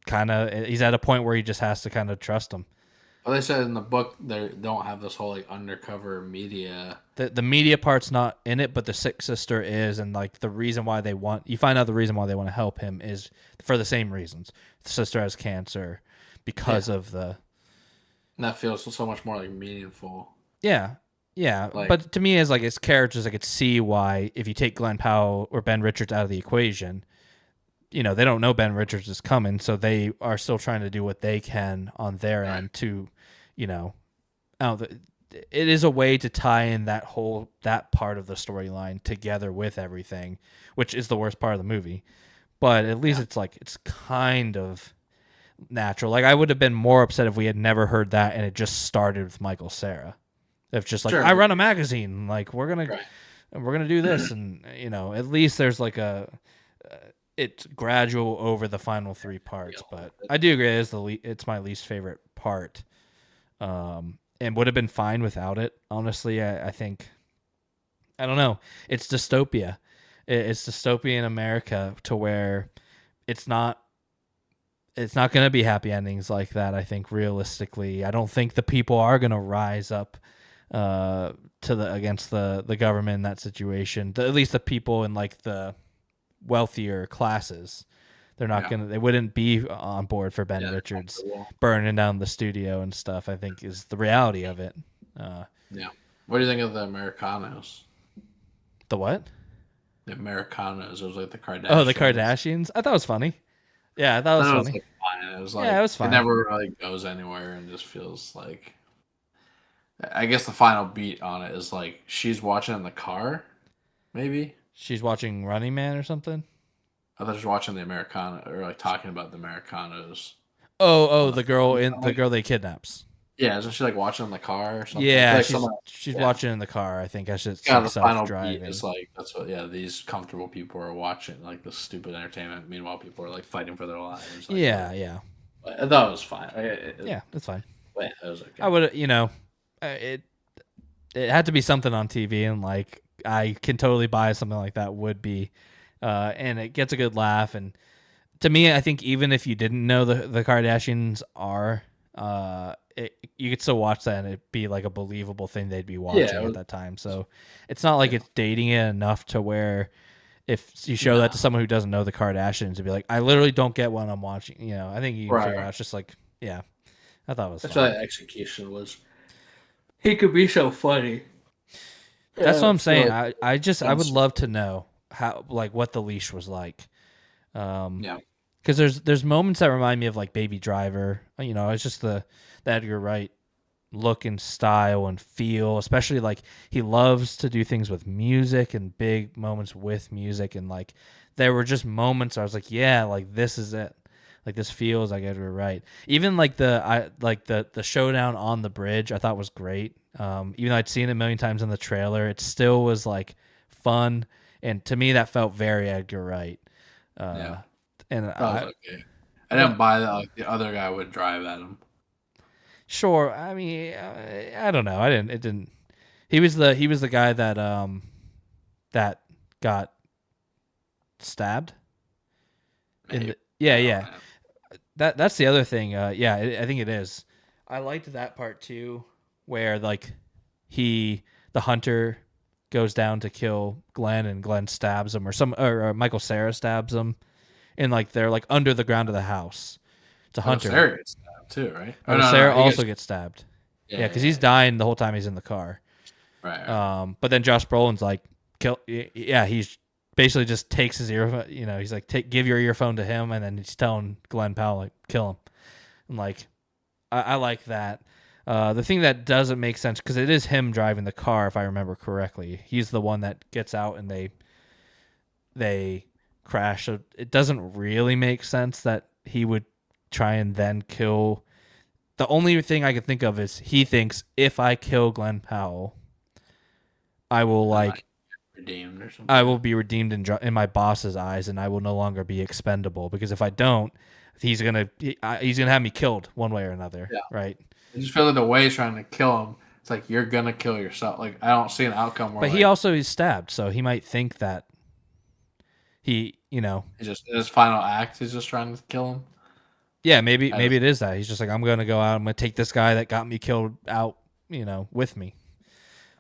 kind of he's at a point where he just has to kind of trust him. Well, they said in the book they don't have this whole like undercover media. The media part's not in it, but the sick sister is, and like the reason why they want you find out the reason why they want to help him is for the same reasons. The sister has cancer Yeah, because of the. and that feels so much more like meaningful. Yeah. Yeah. Like But to me, as like his characters, I could see why if you take Glenn Powell or Ben Richards out of the equation, they don't know Ben Richards is coming, so they are still trying to do what they can on their right, end to, you know, I don't know, it is a way to tie in that part of the storyline together with everything, which is the worst part of the movie. But at least yeah, it's like it's kind of natural. Like I would have been more upset if we had never heard that and it just started with Michael Cera. If just like sure, I run a magazine, like right, we're gonna do this, and at least there's like it's gradual over the final three yeah, parts. But I do agree it's my least favorite part, and would have been fine without it. Honestly, I think I don't know. It's dystopia. It's dystopian America to where it's not going to be happy endings like that. I think realistically, I don't think the people are going to rise up to the against the government in that situation. At least the people in like the wealthier classes, they're not yeah, gonna. They wouldn't be on board for Ben yeah. They're Richards comfortable. burning down the studio and stuff. I think is the reality of it. Yeah. What do you think of the Americanos? The what? The Americanos. It was like the Oh, the Kardashians. Kardashians. I thought it was funny. Yeah, I thought it was Then it was funny. like fine. It was Yeah, it like was it fine. never really goes anywhere and just feels like. I guess the final beat on it is like she's watching in the car, maybe. She's watching Running Man or something. I thought she was watching the Americana or like talking about the Americanos Oh, on the phone. the girl they kidnaps. Yeah, isn't she like watching in the car or something? I feel Yeah, like someone. she's Yeah, watching in the car. I think I should yeah. like The self final beat is driving. like that's what. Yeah, these comfortable people are watching like this stupid entertainment. Meanwhile, people are like fighting for their lives. Like, Yeah, yeah, I thought it was fine. yeah. That's fine. Yeah, it was I okay. would, it had to be something on TV, and like I can totally buy something like that would be, and it gets a good laugh. And to me, I think even if you didn't know the Kardashians are, you could still watch that and it'd be like a believable thing they'd be Yeah, watching it at was, that time. So it's not like yeah. it's dating it enough to where if you show No, that to someone who doesn't know the Kardashians, to be like, I literally don't get what I'm watching. I think you can figure out. right. It's just like, yeah, I thought it was That's why funny. the execution was. He could be so funny. That's what Yeah, I I'm feel saying. like I would that's love to know how like what the leash was like. yeah, Because there's moments that remind me of like Baby Driver. It's just the Edgar Wright look and style and feel, especially like he loves to do things with music and big moments with music, and like there were just moments I was like, yeah, like this is it. Like this feels like Edgar Wright. Even like the showdown on the bridge, I thought was great. Even though I'd seen it a million times in the trailer, it still was like fun, and to me that felt very Edgar Wright. Yeah, And that was okay. I but didn't buy that like the other guy would drive at him. sure, I mean, I don't know. I didn't. It didn't. He was the guy that that got stabbed in Maybe. the yeah, I don't yeah. know. That's the other thing. Yeah, I think it is. I liked that part too, where like the hunter goes down to kill Glenn, and Glenn stabs him, or Michael Cera stabs him, and like they're like under the ground of the house. It's a Oh, hunter. Sarah gets stabbed too, right? Oh Michael no, Cera no, he also gets gets stabbed. Yeah, yeah, because yeah, he's yeah. dying the whole time he's in the car. Right, right. But then Josh Brolin's like, kill. Yeah, he's basically just takes his earphone. He's like, give your earphone to him, and then he's telling Glenn Powell like, kill him. And like, I like that. The thing that doesn't make sense, because it is him driving the car, if I remember correctly. He's the one that gets out and they crash. So it doesn't really make sense that he would try and then kill. The only thing I can think of is he thinks if I kill Glenn Powell, I will I might like get redeemed or I something. will be redeemed in my boss's eyes, and I will no longer be expendable. Because if I don't, he's gonna have me killed one way or another, Yeah. right? I just feel like the way he's trying to kill him, it's like you're gonna kill yourself. Like I don't see an outcome where But he like also is stabbed, so he might think that he, he's just his final act is just trying to kill him. yeah, maybe I just, maybe it is that he's just like, I'm gonna go out, I'm gonna take this guy that got me killed out, with me.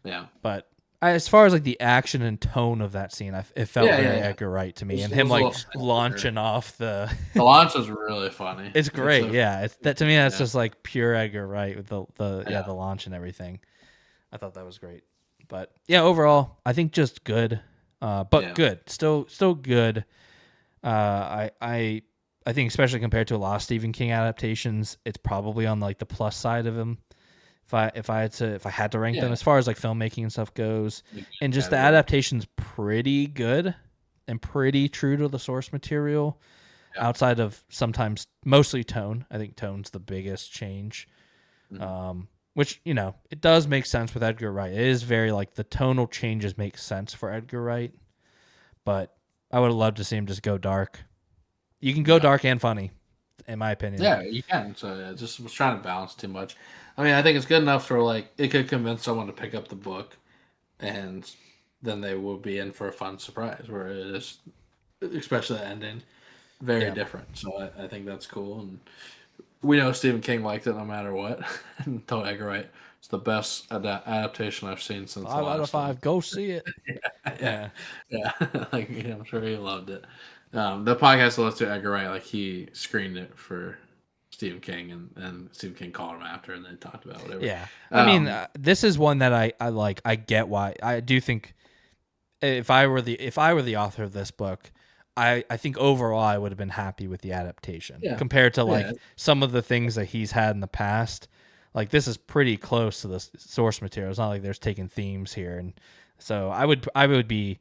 yeah. But as far as like the action and tone of that scene, it felt Yeah, very yeah, yeah. Edgar Wright to me, and It him was a like little sinister. launching off the. The launch was really funny. It's great, yeah. It's that to me. That's Yeah. just like pure Edgar Wright with Yeah. the launch and everything. I thought that was great, but yeah, overall, I think just good, but Yeah. good, still good. I think especially compared to a lot of Stephen King adaptations, it's probably on like the plus side of him. If I had to rank them Yeah. as far as like filmmaking and stuff goes, and just the Category. adaptation's pretty good and pretty true to the source material. Yeah. Outside of sometimes mostly tone, I think tone's the biggest change. Mhm. Which it does make sense with Edgar Wright. It is very like the tonal changes make sense for Edgar Wright, but I would have loved to see him just go dark. You can go Yeah. dark and funny, in my opinion. Yeah, you can. So yeah, just was trying to balance too much. I mean, I think it's good enough for like it could convince someone to pick up the book, and then they will be in for a fun surprise. Where it is, especially the ending, very Yeah. different. So I think that's cool, and we know Stephen King liked it no matter what. And told Edgar Wright it's the best adaptation I've seen since the 5 out of last one. 5. Go see it. Yeah, Yeah. yeah, like yeah, I'm sure he loved it. The podcast was to Edgar Wright, like he screened it for Stephen King, and Stephen King called him after, and they talked about whatever. Yeah. I mean, Um, this is one that I like. I get why. I do think if I were the author of this book, I think overall I would have been happy with the adaptation yeah, compared to like yeah, some of the things that he's had in the past. Like this is pretty close to the source material. It's not like there's taking themes here, and so I would be,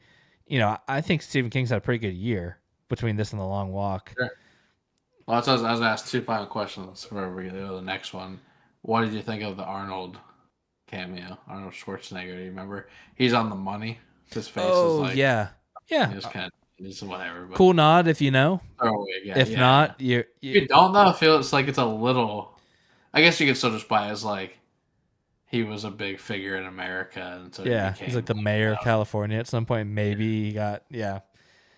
I think Stephen King's had a pretty good year between this and The Long Walk. sure. Well, that's I was asked two final questions before we go to the next one. What did you think of the Arnold cameo? Arnold Schwarzenegger. Do you remember? He's on the money. His face is Oh like yeah, yeah. he's kind of he's whatever, but Cool nod if you know. oh yeah, If yeah, yeah. not, You don't though. I feel it's like it's a little. I guess you could still just buy it as like he was a big figure in America, and so he yeah. became. He's like the Like, mayor of California at some point. Maybe he got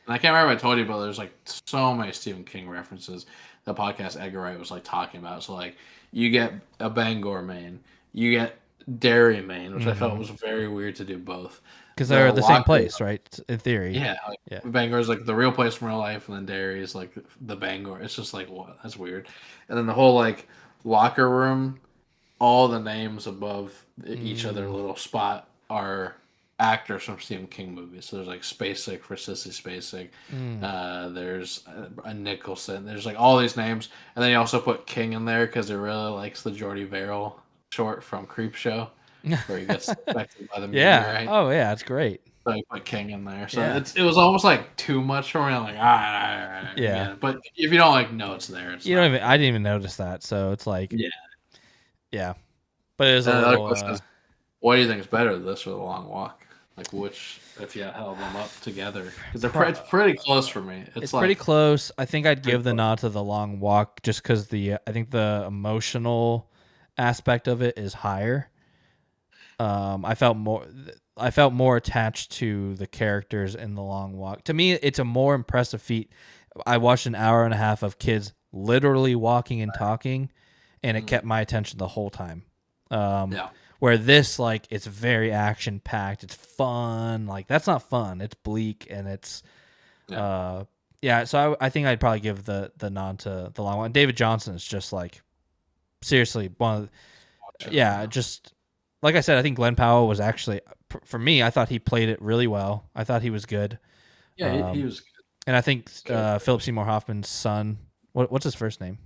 and I can't remember if I told you, but there's like so many Stephen King references. The podcast Edgar Wright was like talking about. So like you get a Bangor, Maine, you get Derry, Maine, which I felt was very weird to do both. because The they're the same locker place, right? In theory. Yeah, like Yeah. Bangor is like the real place from real life, and then Derry is like the Bangor. It's just like what? That's weird. And then the whole like locker room, all the names above each other little spot are actors from Stephen King movies. So there's like Spacek for Sissy Spacek. There's a Nicholson. There's like all these names, and then he also put King in there because he really likes the Jordy Verrill short from Creepshow, where he gets affected by the Yeah. meteorite. Oh yeah, it's great. So you put King in there. So Yeah. it was almost like too much for me. I'm like, I Yeah. get it. But if you don't like know it's there, it's You don't not even. I didn't even notice that. So it's like, yeah. yeah. But it is a And the other little. question is, what do you think is better, this or the long walk? Like which, if you held them up together, because it's pretty close for me. It's It's pretty like close. I think I'd pretty give the close. nod to the long walk just because I think the emotional aspect of it is higher. I felt more attached to the characters in the long walk. To me, it's a more impressive feat. I watched an hour and a half of kids literally walking and talking, and it kept my attention the whole time. Yeah, Where this, like, it's very action packed. It's fun. Like, that's not fun. It's bleak and it's yeah. uh yeah. So I think I'd probably give the nod to the long one. David Johnson is just like seriously one of yeah, just like I said, I think Glenn Powell was actually for me. I thought he played it really well. I thought he was good, Yeah, he was and I think good. Philip Seymour Hoffman's son. What's his first name?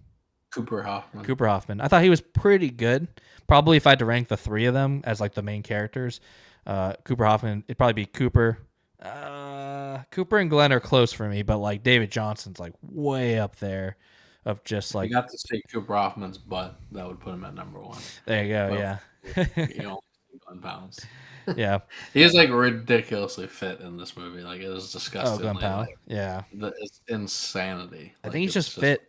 Cooper Hoffman. Cooper Hoffman. I thought he was pretty good. Probably if I had to rank the three of them as like the main characters, Cooper Hoffman. It'd probably be Cooper. Cooper and Glenn are close for me, but like David Johnson's like way up there, of just If you like got to see Cooper Hoffman's butt, that would put him at number one. there you go. But Yeah, he only 1 pounds. yeah. He is like ridiculously fit in this movie. Like it is Oh, Glenn disgustingly Powell. like Yeah, it's insanity. I think Like he's just it's just fit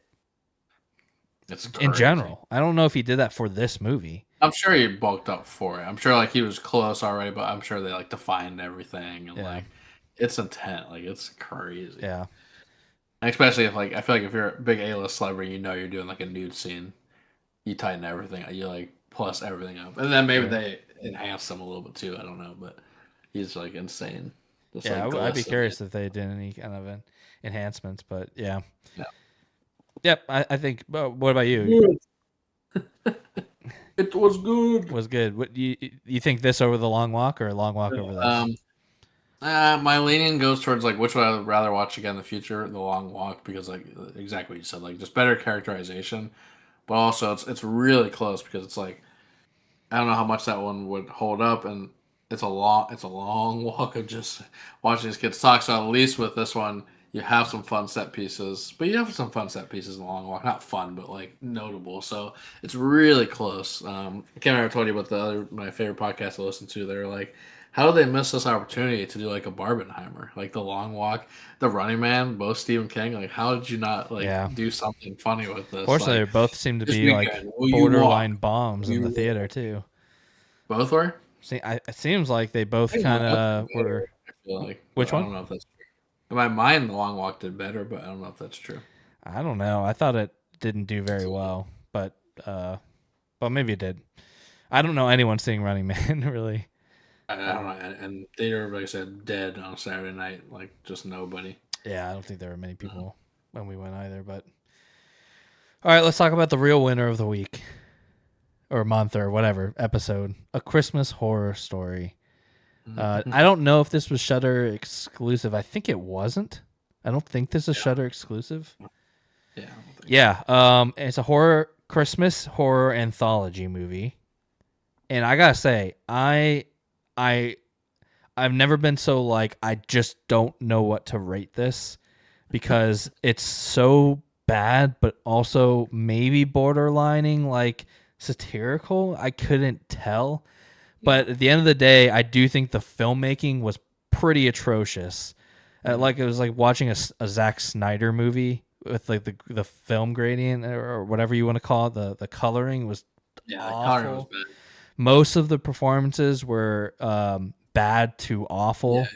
it's in crazy. general. I don't know if he did that for this movie. I'm sure he bulked up for it. I'm sure like he was close already, but I'm sure they like defined everything and Yeah, like it's intent. Like it's crazy. yeah, And especially if like I feel like if you're a big A-list celebrity, you know you're doing like a nude scene. You tighten everything. You like plus everything up, and then maybe sure. they enhance them a little bit too. I don't know, but he's like insane, just Yeah, like I'd be glistening. curious if they did any kind of enhancements, but yeah. Yeah. Yep, I think. What about you? Good. It was good. Was good. What you think this over the long walk or long walk over this? Um, my leaning goes towards like which would I rather watch again in the future, The Long Walk, because like exactly what you said, like just better characterization, but also it's really close because it's like I don't know how much that one would hold up, and it's a long walk of just watching these kids talk. So at least with this one, you have some fun set pieces, but you have some fun set pieces in the long walk. Not fun, but like notable. So it's really close. I can't remember if I told you about my favorite podcast I listened to. They're like, how did they miss this opportunity to do like a Barbenheimer, like the long walk, the Running Man, both Stephen King? Like, how did you not like Yeah. do something funny with this? Fortunately, Like they both seem to this be like weekend, will you walk? borderline bombs Will in you the walk? theater too. Both were. It seems like they I both think kind Long Walk of did were. better. I feel like, but Which I one? don't know if that's true. In my mind, the Long Walk did better, but I don't know if that's true. I don't know. I thought it didn't do very well, but maybe it did. I don't know anyone seeing Running Man really. I don't know. And theater, like I said, dead on Saturday night, like just nobody. Yeah, I don't think there were many people when we went either. But all right, let's talk about the real winner of the week or month or whatever episode: A Christmas Horror Story. I don't know if this was Shudder exclusive. I think it wasn't. I don't think this is Shudder exclusive. Yeah, I don't think Yeah, it's a Christmas horror anthology movie, and I gotta say, I, I've never been so like I just don't know what to rate this because it's so bad, but also maybe borderlining like satirical. I couldn't tell. But at the end of the day, I do think the filmmaking was pretty atrocious. Like it was like watching a Zack Snyder movie with like the film gradient or whatever you want to call it. The coloring was yeah, the coloring was awful. bad. Most of the performances were bad to awful.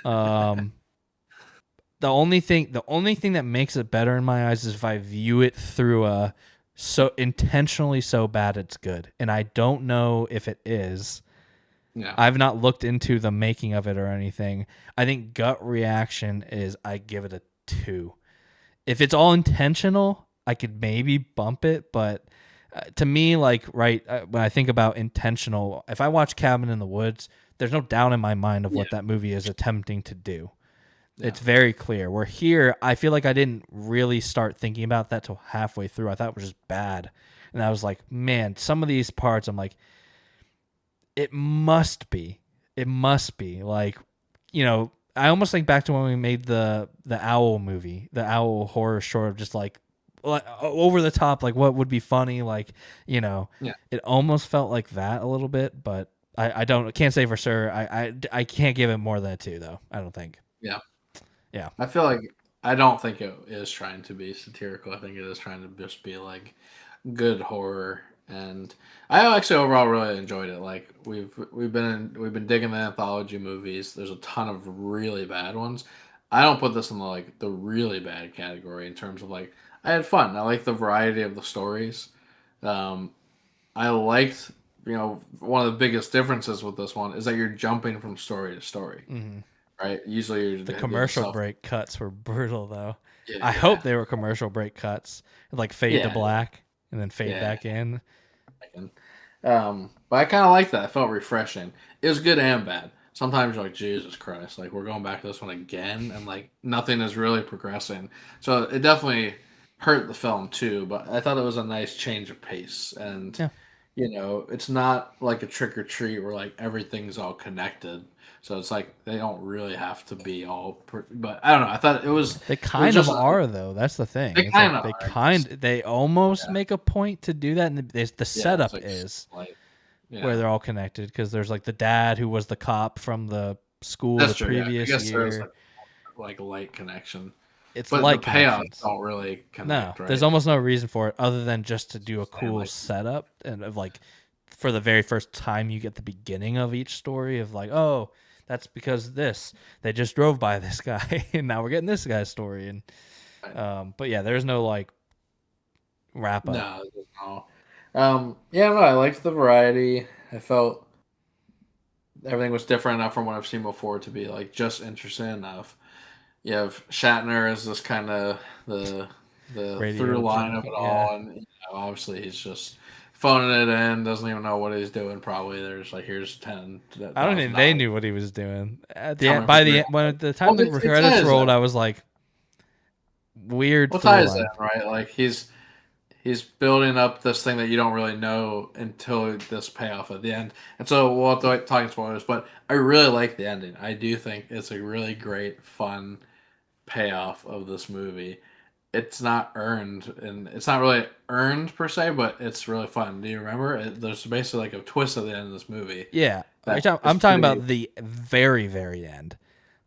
Um, the only thing that makes it better in my eyes is if I view it through a so intentionally so bad it's good, and I don't know if it is. Yeah, I've not looked into the making of it or anything. I think gut reaction is I give it a 2. If it's all intentional, I could maybe bump it, but to me, like, right, when I think about intentional, if I watch Cabin in the Woods, there's no doubt in my mind of yeah, what that movie is attempting to do. yeah, It's very clear. Where here, I feel like I didn't really start thinking about that till halfway through. I thought it was just bad. And I was like, man, some of these parts, I'm like, it must be like I almost think back to when we made the owl movie, the owl horror short of just like over the top, like what would be funny, like Yeah. it almost felt like that a little bit, but I can't say for sure. I can't give it more than a 2 though. I don't think. Yeah. Yeah. I feel like I don't think it is trying to be satirical. I think it is trying to just be like good horror, and I actually overall really enjoyed it. Like we've been digging the anthology movies. There's a ton of really bad ones. I don't put this in the really bad category in terms of like I had fun. I like the variety of the stories. Um, I liked one of the biggest differences with this one is that you're jumping from story to story, Hmm. right? Usually The there's a commercial self. break cuts were brutal though. Yeah, I yeah, hope they were commercial break cuts, like fade to yeah, black and then fade yeah. back in. Yeah. But I kind of like that. It felt refreshing. It was good and bad. Sometimes you're like, Jesus Christ, like we're going back to this one again, and like nothing is really progressing. So it definitely hurt the film too. But I thought it was a nice change of pace, and Yeah. it's not like a trick or treat where like everything's all connected. So it's like they don't really have to be all. But I don't know. I thought They it was kind of just are though. That's the thing. they It's kind like of are. Just, they almost yeah, make a point to do that, and the yeah. It's setup like is like where yeah. they're all connected because there's like the dad who was the cop from the school the That's true. Yeah, I previous guess there is year. like a light connection, It's but the like payoffs connections. don't really No, connect, there's right? almost no reason for it other than just to do a And cool like, setup and of like for the very first time you get the beginning of each story of like, oh, that's because this they just drove by this guy and now we're getting this guy's story and but yeah, there's no like wrap up. no, no. Yeah, no, I liked the variety. I felt everything was different enough from what I've seen before to be like just interesting enough. You have Shatner as this kind of the through Radio line of junkie. it Yeah. all, and obviously he's just phoning it in, doesn't even know what he's doing. Probably there's like here's ten I don't thousand think they dollars knew what he was doing. At the end, coming from by the your. end, when at the time Well, the it credits ties rolled, in. I was like, weird Well, through ties in, line. right? Like he's building up this thing that you don't really know until this payoff at the end. And so we'll have to like, talk spoilers, but I really like the ending. I do think it's a really great, fun payoff of this movie. It's not earned, and it's not really earned per se, but it's really fun. Do you remember? There's basically like a twist at the end of this movie Yeah, that is I'm talking pretty. about the very very end.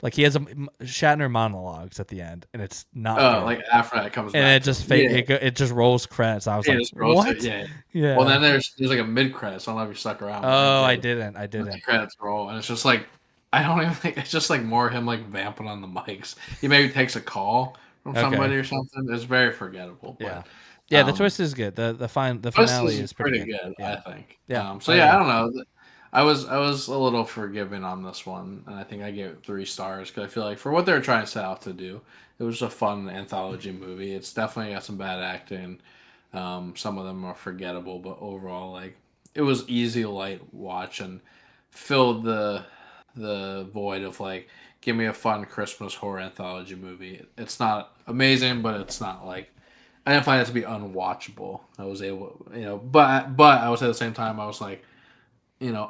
Like he has a Shatner monologues at the end, and it's not Oh, good. like after that comes And back it to just him. Yeah, it just rolls credits. I was yeah, like, just roast it. what? Yeah. Well, Yeah. then there's like a mid credits. I don't know if you stuck around, but Oh, I the didn't. I the didn't. credits roll, and it's just like I don't even think it's just like more him like vamping on the mics. He maybe takes a call from Okay. somebody or something. It's very forgettable, Yeah. but Yeah. The twist is good. The this finale is is pretty pretty good. good, Yeah. I think. Yeah. So I yeah, I agree. don't know. I was a little forgiving on this one, and I think I gave it 3 stars because I feel like for what they were trying to set out to do, it was a fun anthology movie. It's definitely got some bad acting. Some of them are forgettable, but overall, like it was easy light watch and filled the void of like give me a fun Christmas horror anthology movie. It's not amazing, but it's not like I didn't find it to be unwatchable. I was able, but I was at the same time I was like,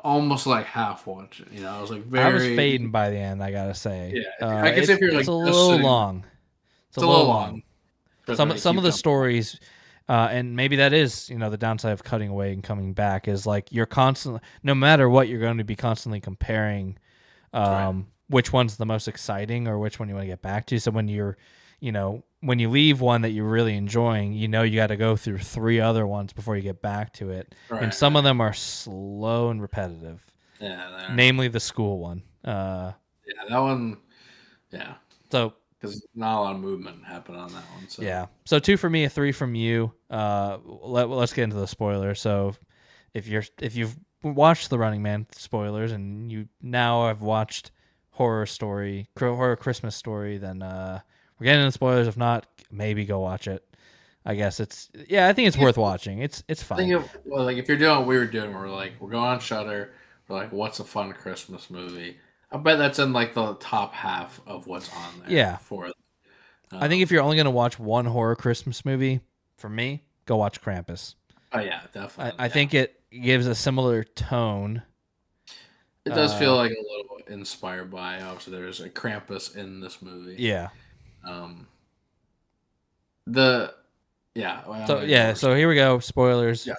almost like half watching. I was like I was very fading by the end. I gotta say, yeah. I guess if you're it's like a just little sitting, long. It's a it's a little little long. long. Especially when they Some keep of the jumping. stories, and maybe that is the downside of cutting away and coming back is like you're constantly, no matter what, you're going to be constantly comparing Right. which one's the most exciting or which one you want to get back to. So when when you leave one that you're really enjoying, you got to go through 3 other ones before you get back to it, and Right. some of Right. them are slow and repetitive. Yeah. There. Namely, the school one. Yeah. That one. Yeah. So Because not a lot of movement happened on that one. So yeah, so 2 for me, a 3 from you. Let's get into the spoilers. So if you've watched The Running Man, spoilers, and you now have watched horror Christmas story, then we're getting into spoilers. If not, maybe go watch it. I guess I think it's worth watching. It's I think fine. like if you're doing what we were doing, we're going on Shutter. We're like, what's a fun Christmas movie? I bet that's in like the top half of what's on there Yeah, for. I think if Um, you're only gonna watch one horror Christmas movie, for me, go watch Krampus. oh yeah, definitely. I Yeah, think it gives a similar tone. it does feel Uh, like a little. inspired by. Obviously, there's a Krampus in this movie. Yeah. Um, the well, I'm So gonna go yeah, over. so here we go. Spoilers. Yeah,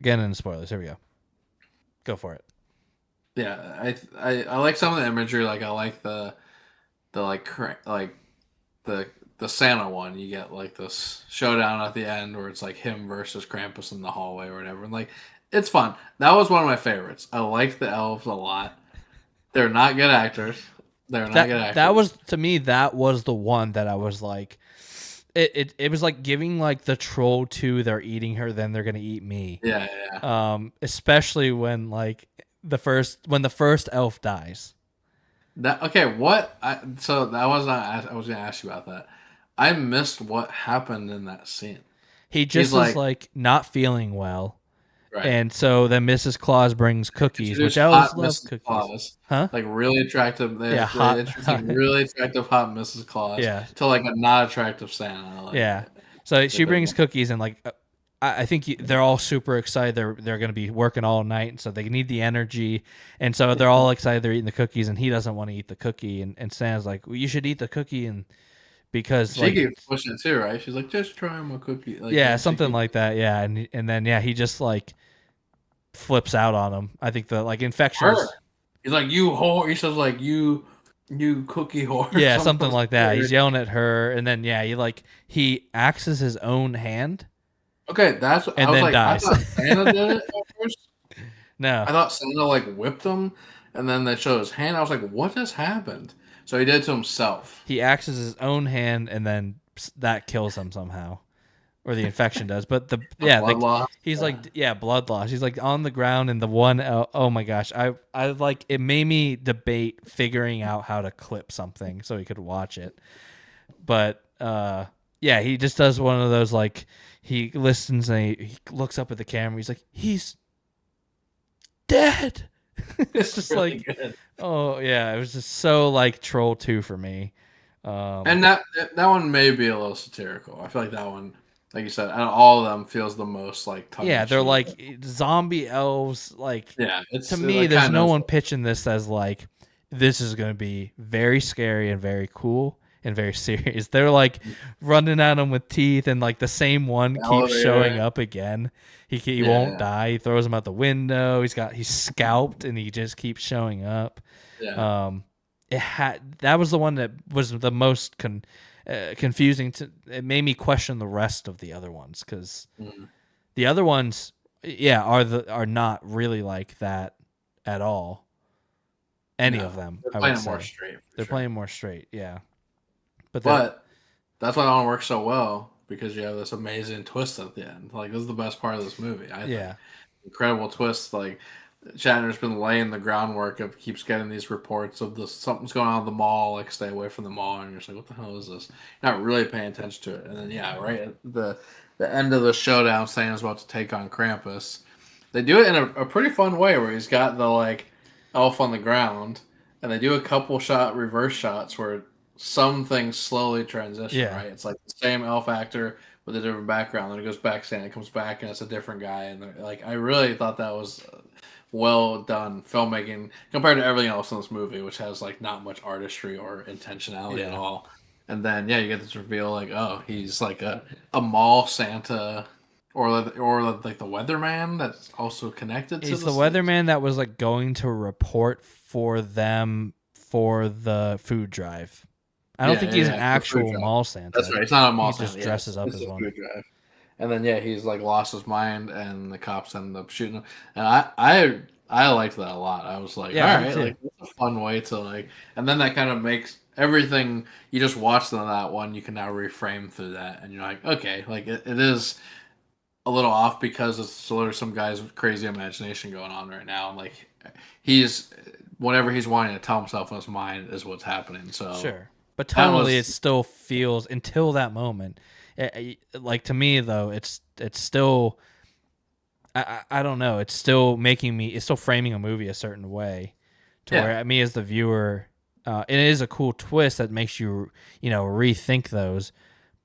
Getting into spoilers. Here we go. Go for it. yeah. I like some of the imagery. Like I like the like the the Santa one. You get like this showdown at the end where it's like him versus Krampus in the hallway or whatever, and like it's fun. That was one of my favorites. I liked the elves a lot. They're not good actors. They're not good That actors. was, to me, that was the one that I was like, it was like giving like the troll 2, they're eating her, then they're gonna eat me. Yeah, Especially when like when the first elf dies. That okay? What? So that was not. I was gonna ask you about that. I missed what happened in that scene. He He's just is like, like not feeling well. right. And so then Mrs. Claus brings cookies, which Introduced elves hot love Mrs. cookies. Claus, Huh? like really attractive. Yeah, They hot. introduced like really attractive hot Mrs. Claus Yeah. to like a not attractive Santa. Like Yeah. So she with their brings cookies, and like I think they're all super excited. They're going to be working all night, and so they need the energy, and so they're all excited. They're eating the cookies, and he doesn't want to eat the cookie, and Santa's like, well, "You should eat the cookie," and because she like keeps pushing it too, right? She's like, just try my cookie. Like yeah, she something keeps like that. Yeah, and then yeah, he just like flips out on him. I think the like her. infections. He's like, you whore. He says like you cookie whore. Or Yeah, something like that. He's weird. yelling at her, and then yeah, he axes his own hand Okay, that's I and was then like, I dies. thought Santa did it at first. No, I thought Santa like whipped him, and then they showed his hand. I was like, what just happened? So he did it to himself. he axes his own hand, and then that kills him somehow, or the infection does. But The blood like loss. he's Yeah. like blood loss. He's like on the ground, and the one oh my gosh, I like it made me debate figuring out how to clip something so he could watch it. But yeah, he just does one of those like he listens and he looks up at the camera. He's like, he's dead. It's just really like, good. oh yeah, it was just so like Troll 2 for me. And that one may be a little satirical. I feel like that one, like you said, out of all of them feels the most like tongue Yeah, in they're cheek. like zombie elves. Like Yeah, it's to me, like there's kind no of one pitching this as like this is going to be very scary and very cool and very serious. They're like running at him with teeth, and like the same one keeps showing elevator. up again. He won't Yeah, die. He throws him out the window. He's scalped, and he just keeps showing up. yeah. That was the one that was the most confusing. It made me question the rest of the other ones, because Mhm. the other ones, yeah, are not really like that at all. Any No, of them, they're I would playing more say. straight. For They're sure. playing more straight, yeah. But that, But that's why that one works so well, because you have this amazing twist at the end. Like this is the best part of this movie, I think. yeah, Incredible twist. Like Shatner's been laying the groundwork of keeps getting these reports of this something's going on at the mall. Like stay away from the mall, and you're just like, what the hell is this? You're not really paying attention to it, and then yeah, right at the end of the showdown, Santa's about to take on Krampus. They do it in a pretty fun way where he's got the like elf on the ground, and they do a couple reverse shots where some things slowly transition. yeah. Right, it's like the same elf actor with a different background. Then it goes back, Santa comes back, and it's a different guy. And like, I really thought that was well done filmmaking compared to everything else in this movie, which has like not much artistry or intentionality at Yeah. all. And then yeah, you get this reveal like, oh, he's like a mall Santa, or like the weatherman that's also connected to He's the this. weatherman that was like going to report for them for the food drive. I don't think he's an For the food actual drive. mall Santa. That's right. It's not a He mall just Santa. Yeah, dresses up it's as a one. food drive. And then yeah, he's like lost his mind, and the cops end up shooting him. And I liked that a lot. I was like, Yeah, all I did right, too. like that's a fun way to like, and then that kind of makes everything you just watched on that one. You can now reframe through that, and you're like, okay, like it is a little off because it's sort of some guy's crazy imagination going on right now. And like he's whatever he's wanting to tell himself in his mind is what's happening. So Sure. But that tonally, it was still feels until that moment. Like to me, though, it's still. I don't know. It's still making me. It's still framing a movie a certain way, to yeah. where me as the viewer, it is a cool twist that makes you rethink those.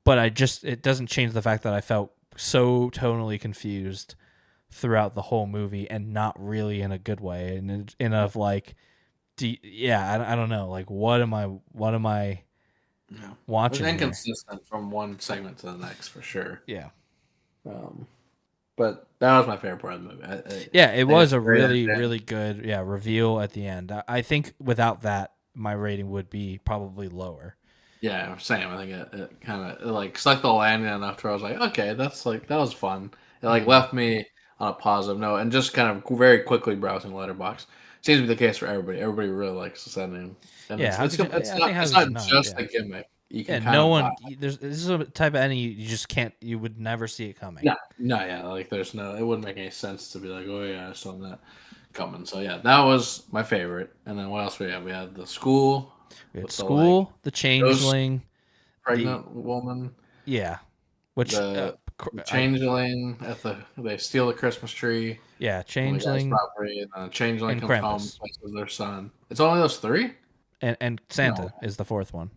But it doesn't change the fact that I felt so tonally confused throughout the whole movie, and not really in a good way, and in of like, yeah, I don't know. Like, what am I Yeah. It was watching here? inconsistent from one segment to the next for sure. Yeah. Um, but that was my favorite part of the movie. I Yeah, it think was it's a a great really, ending. really good reveal at the end. I think without that, my rating would be probably lower. Yeah, same. I think it kind of like stuck the landing enough to where I was like, okay, that's like that was fun. It like Mm. left me on a positive note, and just kind of very quickly browsing Letterbox seems to be the case for everybody. Everybody really likes this ending, and Yeah, how could you? it's I think how it's could not you not? just Yeah, a gimmick. You yeah. can kind No of buy. one. There's this is a type of ending you just can't. You would never see it coming. No, no, yeah, like there's no. It wouldn't make any sense to be like, oh yeah, I saw that coming. So yeah, that was my favorite. And then what else we had? We had the school We had with the like School, the ghost Changeling, the pregnant woman. yeah, which The I changeling at they steal the Christmas tree yeah, on the guy's Changeling property, and then the changeling and comes home and Krampus places their son. It's only those three? and No. Santa is the fourth one.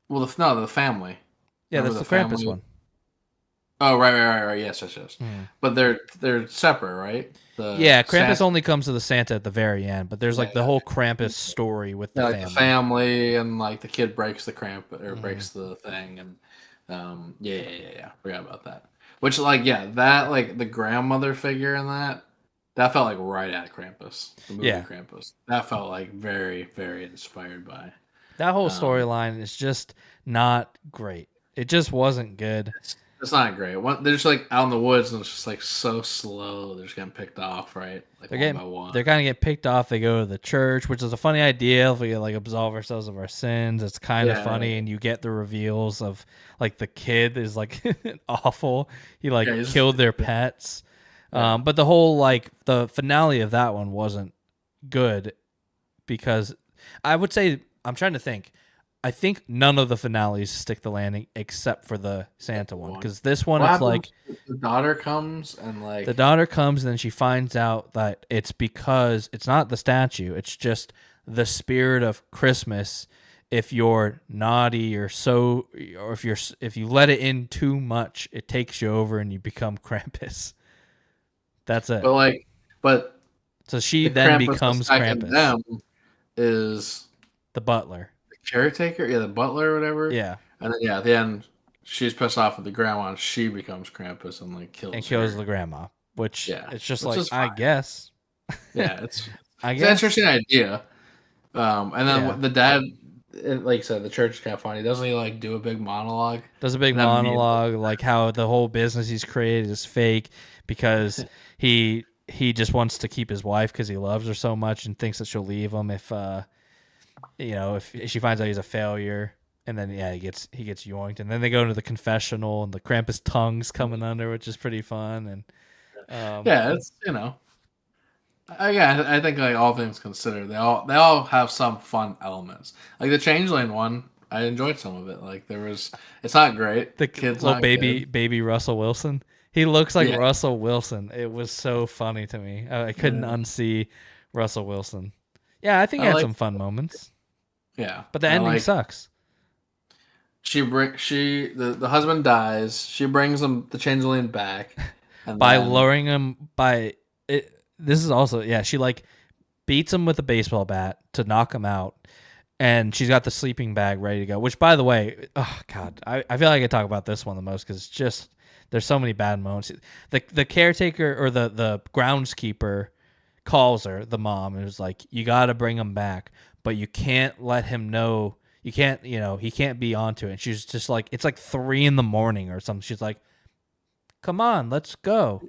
Well, the family. Yeah, Remember that's the the Krampus family? one. Oh, right. Yes, yes, yes. Hmm. But they're separate, right? The Yeah, Krampus Santa, only comes to the Santa at the very end, but there's yeah, like the whole Krampus story with the yeah, like the family. family, and like the kid breaks the cramp or Hmm. breaks the thing, and yeah. Forgot about that. Which like yeah, that like the grandmother figure in that felt like right at Krampus, the movie Yeah, Krampus. That felt like very inspired by. that whole Um, storyline is just not great. It just wasn't good. it's not great. They're just like out in the woods, and it's just like so slow. They're just getting picked off, right? Like They're one getting by one. they're kind of get picked off. They go to the church, which is a funny idea. If we like absolve ourselves of our sins, it's kind of Yeah, funny, and you get the reveals of like the kid is like awful. He like yeah, killed their pets. yeah. But the whole like the finale of that one wasn't good because I would say I'm trying to think. I think none of the finales stick the landing except for the Santa one One. because this one What it's like happens? The daughter comes and the like daughter comes and then she finds out that it's because it's not the statue, it's just the spirit of Christmas. If you're naughty or so, or if you let it in too much, it takes you over and you become Krampus. That's it. But like, but So she the then Krampus becomes attacking Krampus, them is the butler. the caretaker, yeah, the butler or whatever. Yeah, And then yeah, at the end, she's pissed off with the grandma, and she becomes Krampus and like and kills kills her. the grandma, which Yeah, it's just which like is I fine. guess, Yeah, I it's an guess, interesting idea. And then yeah. the dad, like you said, the church is kind of funny. Doesn't he like do a big monologue? Does a big And then immediately, monologue like how the whole business he's created is fake because he just wants to keep his wife because he loves her so much and thinks that she'll leave him if if she finds out he's a failure. And then he gets yoinked, and then they go into the confessional, and the Krampus tongue's coming under, which is pretty fun. And yeah, it's yeah, I think like all things considered, they all have some fun elements. Like the Changeling one, I enjoyed some of it. Like it's not great. the Kid's little not good. baby Russell Wilson, he looks like Yeah, Russell Wilson. It was so funny to me. I couldn't yeah. unsee Russell Wilson. Yeah, I think I it had like. some fun moments, Yeah, but the I ending like. sucks. The husband dies. She brings him the Changeling back, and By then lowering him by it. This is also she like beats him with a baseball bat to knock him out, and she's got the sleeping bag ready to go. Which, by the way, oh god, I feel like I talk about this one the most because it's just there's so many bad moments. The caretaker or the groundskeeper calls her, the mom, and was like, "You got to bring him back, but you can't let him know. You can't, he can't be onto it." And she's just like, it's like 3 a.m. or something. She's like, "Come on, let's go.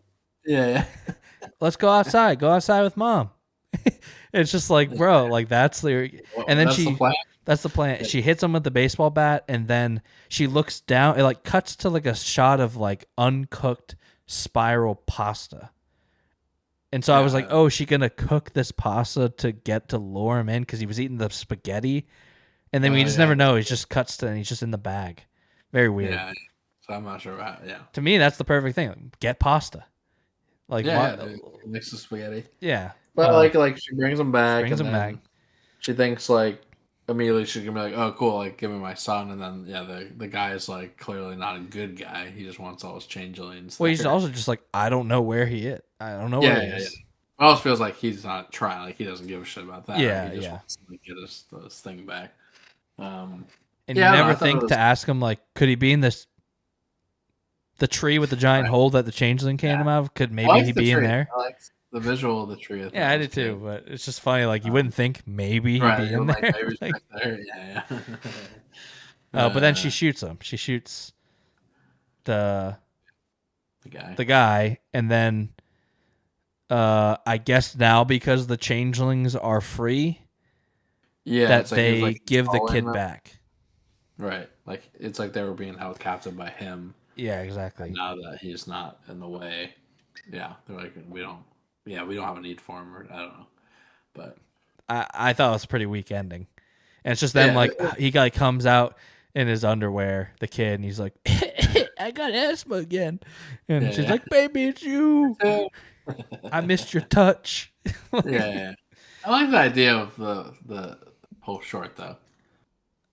yeah, Let's go outside. Go outside with mom." It's just like, bro, like that's the, well, and then that's the plan. that's the plan. She hits him with the baseball bat, and then she looks down. It like cuts to like a shot of like uncooked spiral pasta. And so I was like, Yeah, oh, is she gonna cook this pasta to get to lure him in because he was eating the spaghetti, and then we just yeah, never know. He just cuts to and he's just in the bag. Very weird. yeah. So I'm not sure about yeah, To me, that's the perfect thing. Get pasta. Like, yeah. why? Mix the spaghetti. Yeah. But like she brings him She back, brings and him back. then she thinks like immediately she's gonna be like, "Oh, cool! Like, give me my son." And then yeah, the guy is like clearly not a good guy. He just wants all his changelings Well, he's there. also just like, I don't know where he is. I don't know where he Yeah. is. almost feels like he's not trying. Like he doesn't give a shit about that, right? He Yeah, just yeah. wants to get his thing back. Um, And you yeah, I don't know. never I thought it think to was ask him like, could he be in the tree with the giant right. hole that the changeling came Yeah, out of? Could I maybe he liked the be in tree. there? I liked the visual of the tree. I Yeah, thought I was did too, good. but it's just funny. Like you wouldn't think maybe he'd Right, be you're in like there. maybe it's Like, back there. Yeah, but then yeah. she shoots him. She shoots the The guy. the guy, and then I guess now because the changelings are free, Yeah, it's that like he was like they give the installing kid them. back. Right, like it's like they were being held captive by him, Yeah, and exactly. now that he's not in the way, yeah, they're like we don't. Yeah, we don't have a need for him, or I don't know, but I thought it was a pretty weak ending. And it's just them yeah, like he like comes out in his underwear, the kid, and he's like, I got asthma again. And she's yeah, like, baby, it's you. yeah. I missed your touch. Yeah, yeah. I like the idea of the whole short though.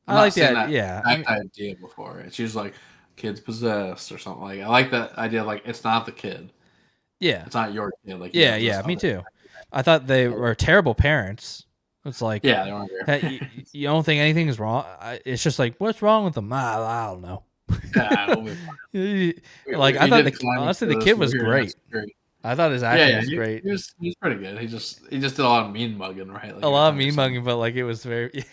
I've I not like seen that. that Yeah. I exact mean, idea before. It's usually like kids possessed or something like. I like that idea. Like it's not the kid. yeah. It's not your kid. Like you Yeah. have this Yeah. Me other. too. I thought they were terrible parents. It's like, Yeah, they weren't hey, you don't think anything is wrong. It's just like, what's wrong with them? I don't know. Yeah, we'll be Like, fine. I He thought did climb into honestly, the kid this was weird great. ass tree. I thought his Yeah, acting yeah, was great. he was pretty good. He just did a lot of mean mugging, right? Like A every lot of time he mean said, mugging, but like it was very.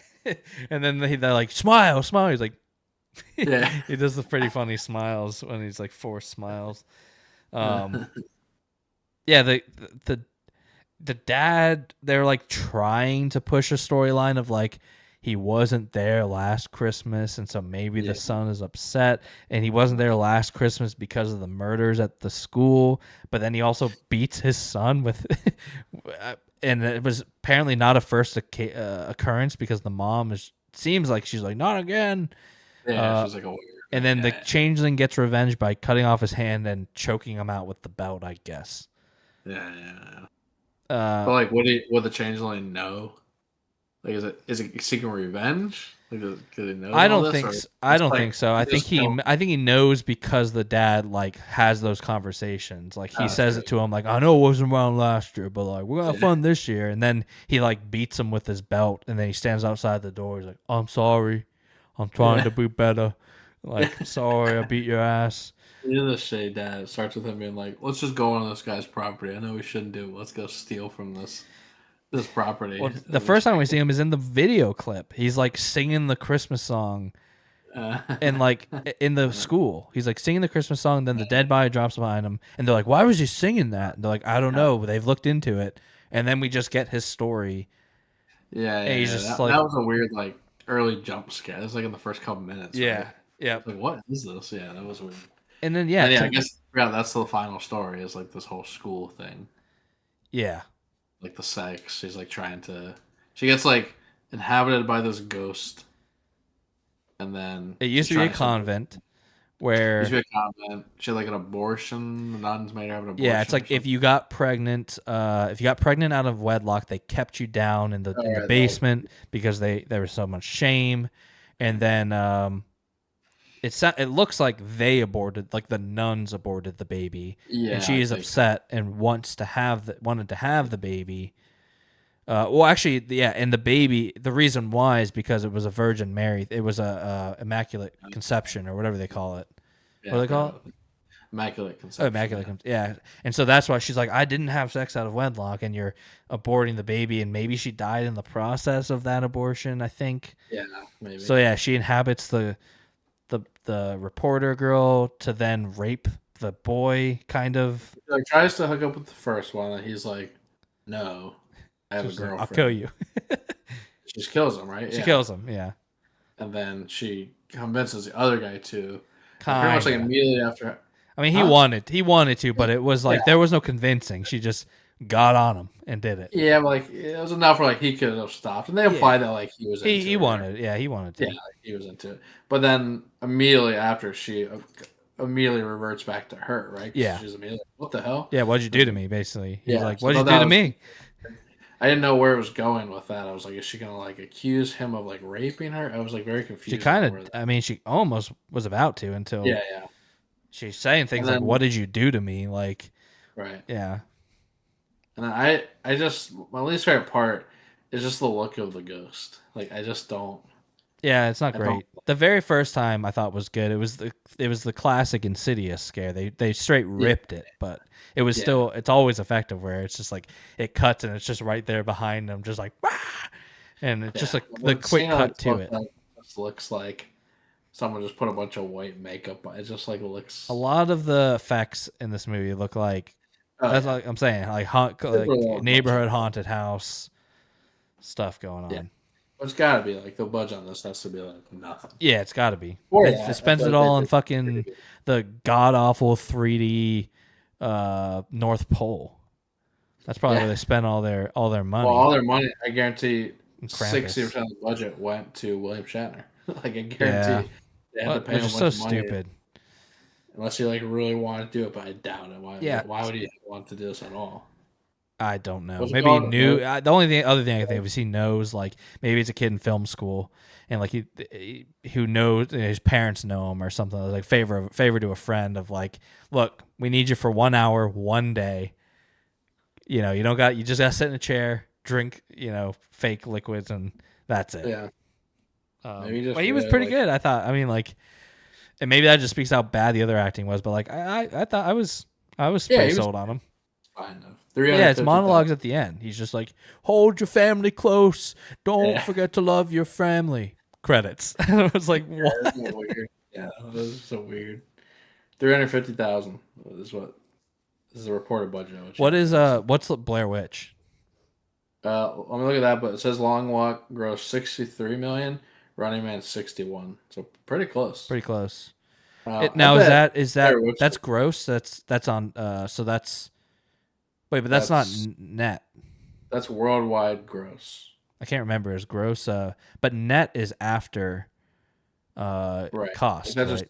And then they're like, smile, smile. He's like, yeah, he does the pretty funny smiles when he's like forced smiles. Um, yeah, the the dad, they're like trying to push a storyline of like he wasn't there last Christmas, and so maybe the yeah, son is upset, and he wasn't there last Christmas because of the murders at the school, but then he also beats his son with and it was apparently not a first occurrence because the mom is seems like she's like not again. yeah. uh She's like a weird, and then the yeah, changeling gets revenge by cutting off his hand and choking him out with the belt, I guess. yeah, yeah. uh But like, would the changeling know? Like, is it seeking revenge? Like, does he know I all don't this, think or I it's don't like think so. he just killed? I think he knows because the dad like has those conversations. Like he Oh, that's says it right. to him like I know it wasn't around last year, but like we're gonna have Yeah, fun this year. And then he like beats him with his belt, and then he stands outside the door. He's like, I'm sorry, I'm trying yeah. to be better. Like sorry, I beat your ass. The other shade dad it starts with him being like, "Let's just go on this guy's property. I know we shouldn't do. But let's go steal from this property." Well, the first time we see him is in the video clip. He's like singing the Christmas song Uh, and like in the school, he's like singing the Christmas song. Then the dead body drops behind him, and they're like, "Why was he singing that?" And they're like, "I don't know." But they've looked into it, and then we just get his story, yeah, and yeah, he's yeah. just That like, was a weird like early jump scare. It was like in the first couple minutes, right? "Yeah, yeah." Like, what is this? Yeah, that was weird. And then yeah, And yeah, I guess yeah, that's the final story. Is like this whole school thing, yeah, like the sex. She's like trying to. She gets like inhabited by this ghost, and then it used she's to be a trying to sort of. convent Used where to be a convent. She had like an abortion. The nuns made her have an yeah, it's abortion or like something. if you got pregnant out of wedlock, they kept you down in Oh, the right, that was basement because there was so much shame, and then it looks like they aborted, like the nuns aborted the baby, and yeah, she I is think so. upset and wanted to have the baby. Well, actually, yeah, and the baby. The reason why is because it was a Virgin Mary. It was a immaculate conception or whatever they call it. What Yeah, do I they call it? forgot. Immaculate Oh, conception. immaculate. Yeah, Yeah, and so that's why she's like, I didn't have sex out of wedlock, and you're aborting the baby, and maybe she died in the process of that abortion. I think. yeah, maybe. So yeah, she inhabits the reporter girl to then rape the boy, kind of. He, like tries to hook up with the first one, and he's like, "No, I have a She's like, I'll kill girlfriend." you. She just kills him, right? She Yeah, kills him. Yeah, and then she convinces the other guy to, and pretty much like kinda. immediately after, I mean, huh? he wanted to, but it was Yeah, like there was no convincing. She just got on him and did it. yeah, but like it was enough where like he could have stopped, and they imply Yeah, that like he was into he it, right? wanted. Yeah, he wanted Yeah, to. like, he was into it, but then immediately after she immediately reverts back to her, right? Because Yeah, she's immediately like, what the hell? yeah. What'd you do to me? Basically, he's Yeah, like, so I "What'd you thought do that to was. me?" I didn't know where it was going with that. I was like, is she gonna like accuse him of like raping her? I was like very She confused kind about of. where that. I mean, she almost was about to until Yeah, yeah, she's saying and things like, then "What did you do to me?" Like, right, yeah, And I just my least favorite part is just the look of the ghost. Like I just don't Yeah, it's not I don't great. The very first time I thought was good. It was the classic Insidious scare. They straight yeah ripped it, but it was yeah. still it's always effective where it's just like it cuts and it's just right there behind them, just like "Wah!" And it's just Yeah, like the the quick scene of cut this to look it. like just looks like someone just put a bunch of white makeup on. It just like A looks. lot of the effects in this movie look like Oh that's yeah, like I'm saying super like low budget. neighborhood haunted house stuff going Yeah, on. but it's gotta be like the budget on this has to be like nothing. Yeah, it's got to be. For They that, I spends feel it like they all on did pretty fucking good. the god awful 3D North Pole. That's probably where Yeah, they spent all their well, money. all their money, I guarantee, And 60% Krampus. of the budget went to William Shatner. Like I Yeah. guarantee, they had to What? pay Which him a is so bunch of money stupid. unless you like really want to do it. But I doubt it. Yeah. Why would he want to do this at all? I don't know. What's it Maybe he called? knew. The only other thing I think of is he knows, like, maybe it's a kid in film school, and like who knows his parents know him or something. Like favor to a friend of like, look, we need you for 1 hour, one day. You just gotta sit in a chair, drink, fake liquids, and that's it. Yeah, maybe just But he was really pretty like. good. I thought. I mean, like, and maybe that just speaks how bad the other acting was. But like, I thought I was Yeah, pretty he was sold on him. fine though. Three Yeah, hundred it's fifty thousand. monologues at the end. He's just like, "Hold your family close. Don't Yeah, forget to love your family." Credits. I was like, yeah, "What?" isn't that weird? Yeah, that was so weird. 350,000 is what is the reported budget. Which What yeah, is obviously. what's the Blair Witch? Let me look at that. But it says Long Walk grossed 63 million, Running Man 61. So pretty close. Pretty close. I Now is bet that is Blair that Witch. that's gross? That's on. So that's wait, but that's not That's net. that's worldwide gross. I can't remember. Is gross. But net is after Right. Like cost, that's just right?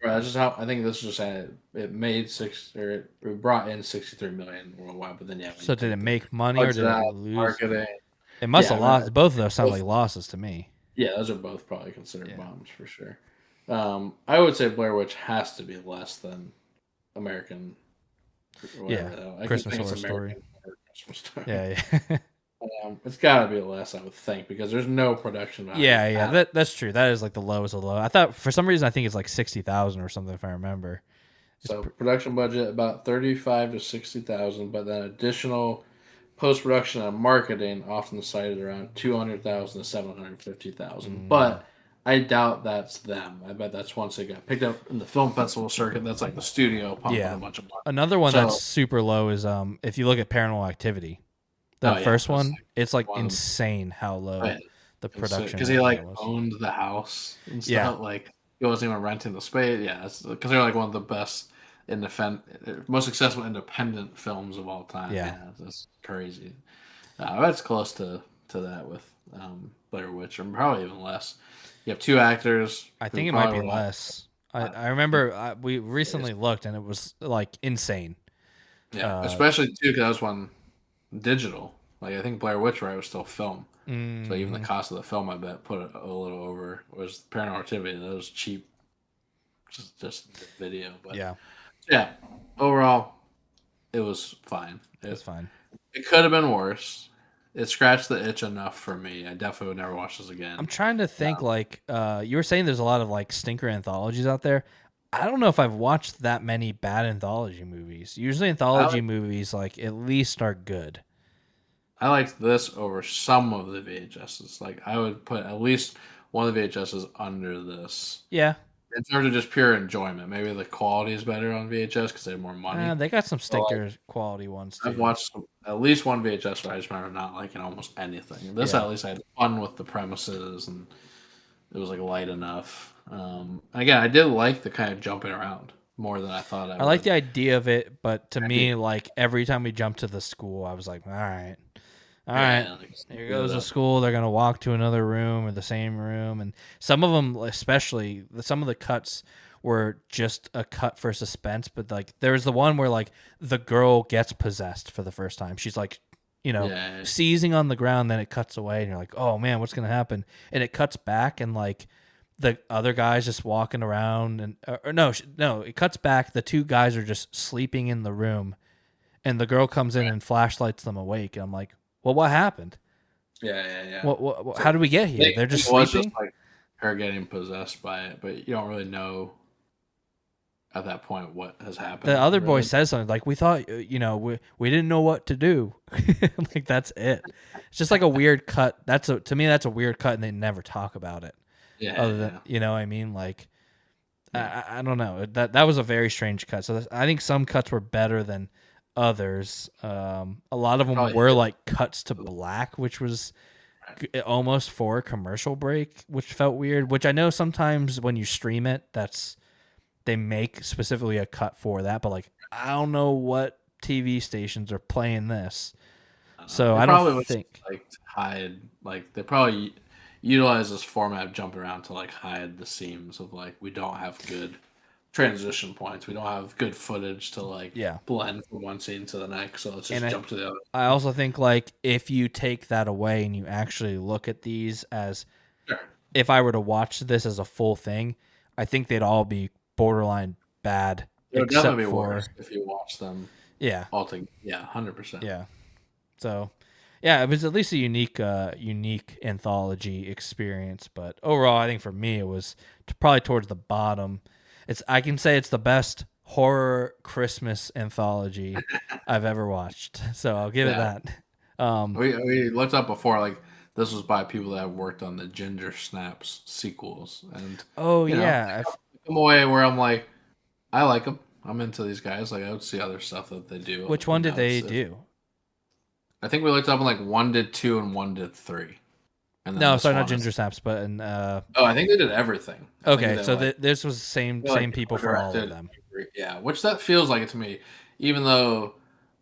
right. That's just how I think this is just saying it made it brought in 63 million worldwide. But then yeah, when you So did it take the make money or budget did it out, lose? marketing. It must Yeah, have I mean, lost. Both of those sound both like losses to me. yeah, those are both probably considered Yeah. bombs for sure. I would say Blair Witch has to be less than American, Yeah. whatever the hell. I keep Christmas thinking it's Horror Story. American Horror Christmas Story. Yeah, yeah. It's got to be less, I would think, because there's no production value Yeah. at all. That's true. That is like the lowest of the low. I thought for some reason I think it's like 60,000 or something if I remember. It's So production budget about 35 to 60,000, but then additional post production and marketing often cited around 200,000 to 750,000. mm, But I doubt that's them. I bet that's once they got picked up in the film festival circuit. That's like the studio pumping a yeah. bunch of money. Another one that's So, super low is if you look at Paranormal Activity, oh that yeah, first that's one, like it's like one of insane how low the the production because he on like that was. owned the house and Yeah. stuff. Like he wasn't even renting the space. Yeah, because they're like one of the best most successful independent films of all time. Yeah. Yeah, that's crazy. That's close to that with Blair Witch, or probably even less. You have two actors I who think it might probably be were not. less. I remember we It's- recently looked and it was like insane. Yeah, Uh, especially too because that was one digital. Like I think Blair Witch right was still film, so even the mhm. cost of the film I bet put it a little over. Was Paranormal Activity that was cheap, just video. But Yeah, yeah, overall it was fine. it's fine. It could have been worse. It scratched the itch enough for me. I definitely would never watch this I'm again. trying to think Um, like you were saying there's a lot of like stinker anthologies out there. I don't know if I've watched that many bad anthology movies. Usually I anthology like movies like at least are good. I liked this over some of the VHSs. Like I would put at least one of the VHSs under this Yeah. in terms of just pure enjoyment. Maybe the quality is better on VHS because they have more money. They got some But like stinker quality ones I've too. watched at least one VHS where I just remember not liking almost anything. This Yeah. at least I had fun with the premises and it was like light enough. And again, I did like the kind of jumping around more than I thought I I like would. the idea of it, but to I think, me, like every time we jumped to the school, I was like, all right. All right, yeah, like, here give goes it the up. school. They're gonna walk to another room or the same room, and some of them, especially some of the cuts, were just a cut for suspense. But like, there's the one where like the girl gets possessed for the first time. She's like, Yeah, seizing on the ground. Then it cuts away, and you're like, oh man, what's gonna happen? And it cuts back, and like the other guys just walking around, and or no, no, it cuts back. The two guys are just sleeping in the room, and the girl comes in Right. and flashlights them awake, and I'm like, well, what happened? Yeah, yeah, yeah. What So how did we get here? They're it just was just sleeping. like her getting possessed by it, but you don't really know at that point what has The happened, other boy really. says something like, we thought, we didn't know what to do. Like, that's it. It's just like a weird cut. To me, that's a weird cut, and they never talk about it. Yeah, Other than, yeah, you know what I mean? Like, yeah. I don't know. That was a very strange cut. So I think some cuts were better than others. A lot of They them probably were hit like cuts to black, which was almost for a commercial break, which felt weird. Which I know sometimes when you stream it, they make specifically a cut for that. But like, I don't know what TV stations are playing this, so They I don't probably was think. like to hide, like they probably utilize this format of jumping around to like hide the seams of like we don't have good transition points. We don't have good footage to like Yeah, blend from one scene to the next. So let's and just jump to the other. I also think like if you take that away and you actually look at these as, Sure. if I were to watch this as a full thing, I think they'd all be borderline bad, It would except definitely be worse for, if you watch them yeah, all together. Yeah, 100%. yeah. So, yeah, it was at least a unique anthology experience. But overall, I think for me, it was probably towards the bottom. I can say it's the best horror Christmas anthology I've ever watched. So I'll give it Yeah, that. Um, we looked up before like this was by people that have worked on the Ginger Snaps sequels, and oh you know, yeah, I come away where I'm like, I like them. I'm into these guys. Like I would see other stuff that they do. which You one did know, they do? I think we looked up and like one did two and one did three, and then No, this sorry, not one Ginger is. Snaps, but Oh, I think they did everything. I think okay. they So like this was the same they like same people for all of directed. them. Yeah, which that feels like it to me. Even though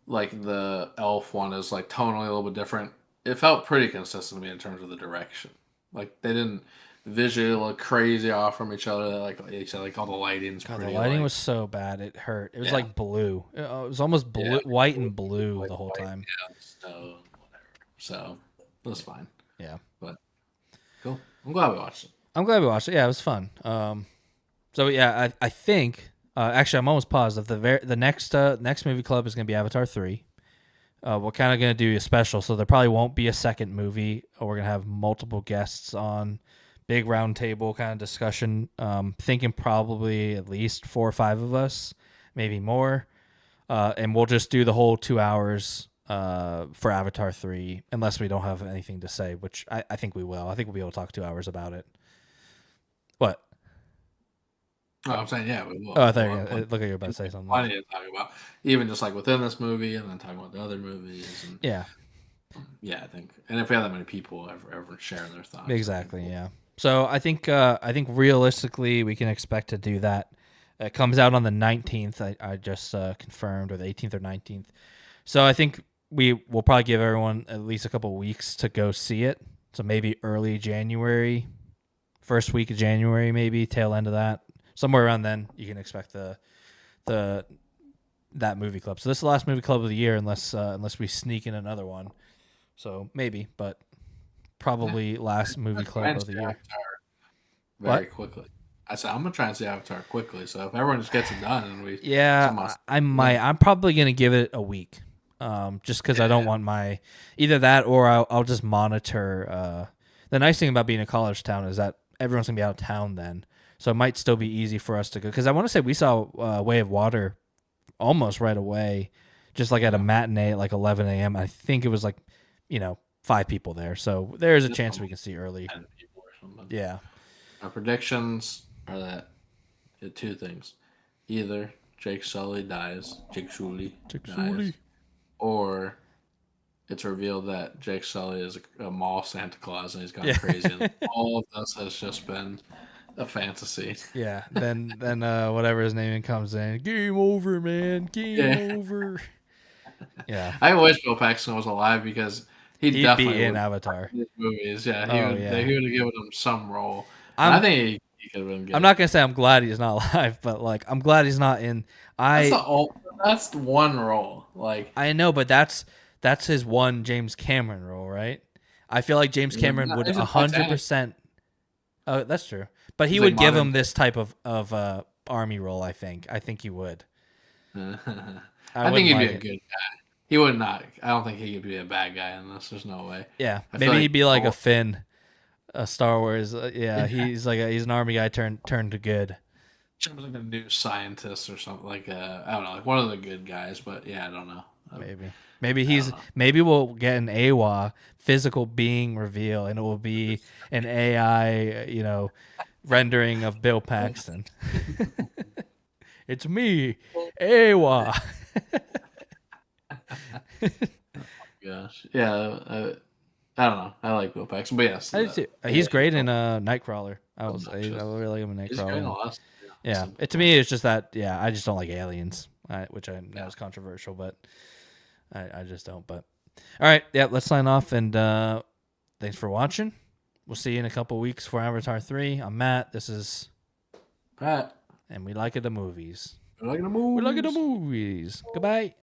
like the Elf one is like tonally a little bit different, it felt pretty consistent to me in terms of the direction. Like they didn't visually look crazy off from each other. Like all the lighting's God, the pretty lighting like was so bad it hurt. It was yeah, like blue. It was almost yeah, blue, white and blue like the whole white, time. yeah, snow, whatever. So that's fine. Yeah, But cool. I'm glad we watched it. I'm glad we watched it. Yeah, it was fun. So yeah, I think actually I'm almost positive the next movie club is gonna be Avatar 3. We're kind of gonna do a special, so there probably won't be a second movie. We're gonna have multiple guests on, big round table kind of discussion. Thinking probably at least 4 or 5 of us, maybe more. And we'll just do the whole 2 hours for Avatar 3, unless we don't have anything to say, which I think we will. I think we'll be able to talk 2 hours about it. What? Oh, I'm saying yeah, we will. Oh, I thought you We'll were have gonna, plenty, look like you're about to say something. plenty to talk about, even just like within this movie, and then talking about the other movies, and Yeah, yeah, I think, and if we have that many people ever sharing their thoughts, I think exactly. Yeah. So I think realistically we can expect to do that. It comes out on the 19th. I just confirmed, or the 18th or 19th. So I think we will probably give everyone at least a couple weeks to go see it. So maybe early January, first week of January, maybe tail end of that, somewhere around then. You can expect the that movie club. So this is the last movie club of the year, unless we sneak in another one. So maybe, but yeah, probably last movie I'm trying club to of the see year. Avatar very What? quickly. I said I'm gonna try and see Avatar quickly, so if everyone just gets it done and we Yeah, somehow, I might. I'm probably gonna give it a week, just because I don't yeah, want my either that or I'll just monitor. The nice thing about being a college town is that everyone's gonna be out of town then, so it might still be easy for us to go. Because I want to say we saw Way of Water almost right away, just like at a yeah, matinee at like 11 a.m. I think it was like, 5 people there, so there is a just chance from we can see early. 10 people or something. Yeah, Our predictions are that two things: either Jake Sully dies, or it's revealed that Jake Sully is a mall Santa Claus and he's gone yeah, crazy. And all of this has just been a fantasy. yeah. Then whatever his name comes in, game over, man, game Yeah, over. Yeah, I wish Bill Paxton was alive because he he'd be definitely in would Avatar. in these movies. Yeah, Oh he yeah. would have given him some role, and I I'm think he could have been I'm good. not gonna say I'm glad he's not alive, but like I'm glad he's not in. That's I the all. That's the one role. Like I know, but that's his one James Cameron role, right? I feel like James Cameron would he's in Titanic. 100%. Oh, that's true. But he He's like would give modern. him this type of army role. I think he would. I I think wouldn't he'd be like a it. good. He would not. I don't think he could be a bad guy in this. There's no way. Yeah, I feel maybe like he'd be like a Finn, a Star Wars. Yeah, he's an army guy turned to good. like a new scientist or something. Like I don't know, like one of the good guys. But yeah, I don't know. I don't know. Maybe we'll get an AWA physical being reveal, and it will be an AI, rendering of Bill Paxton. It's me, AWA. Gosh, yeah. I don't know. I like Bill Paxton, but yes, He's yeah, great in Nightcrawler. I will say I obnoxious. really like him in He's Nightcrawler. great in a And, lot of stuff. yeah, Simple to plan. me it's just that I just don't like aliens, which I know Yeah. is controversial, but I just don't. But all right, yeah, let's sign off and thanks for watching. We'll see you in a couple weeks for Avatar 3. I'm Matt. This is Pat, and we like it the movies. I like the We like it the movies. movies. Goodbye.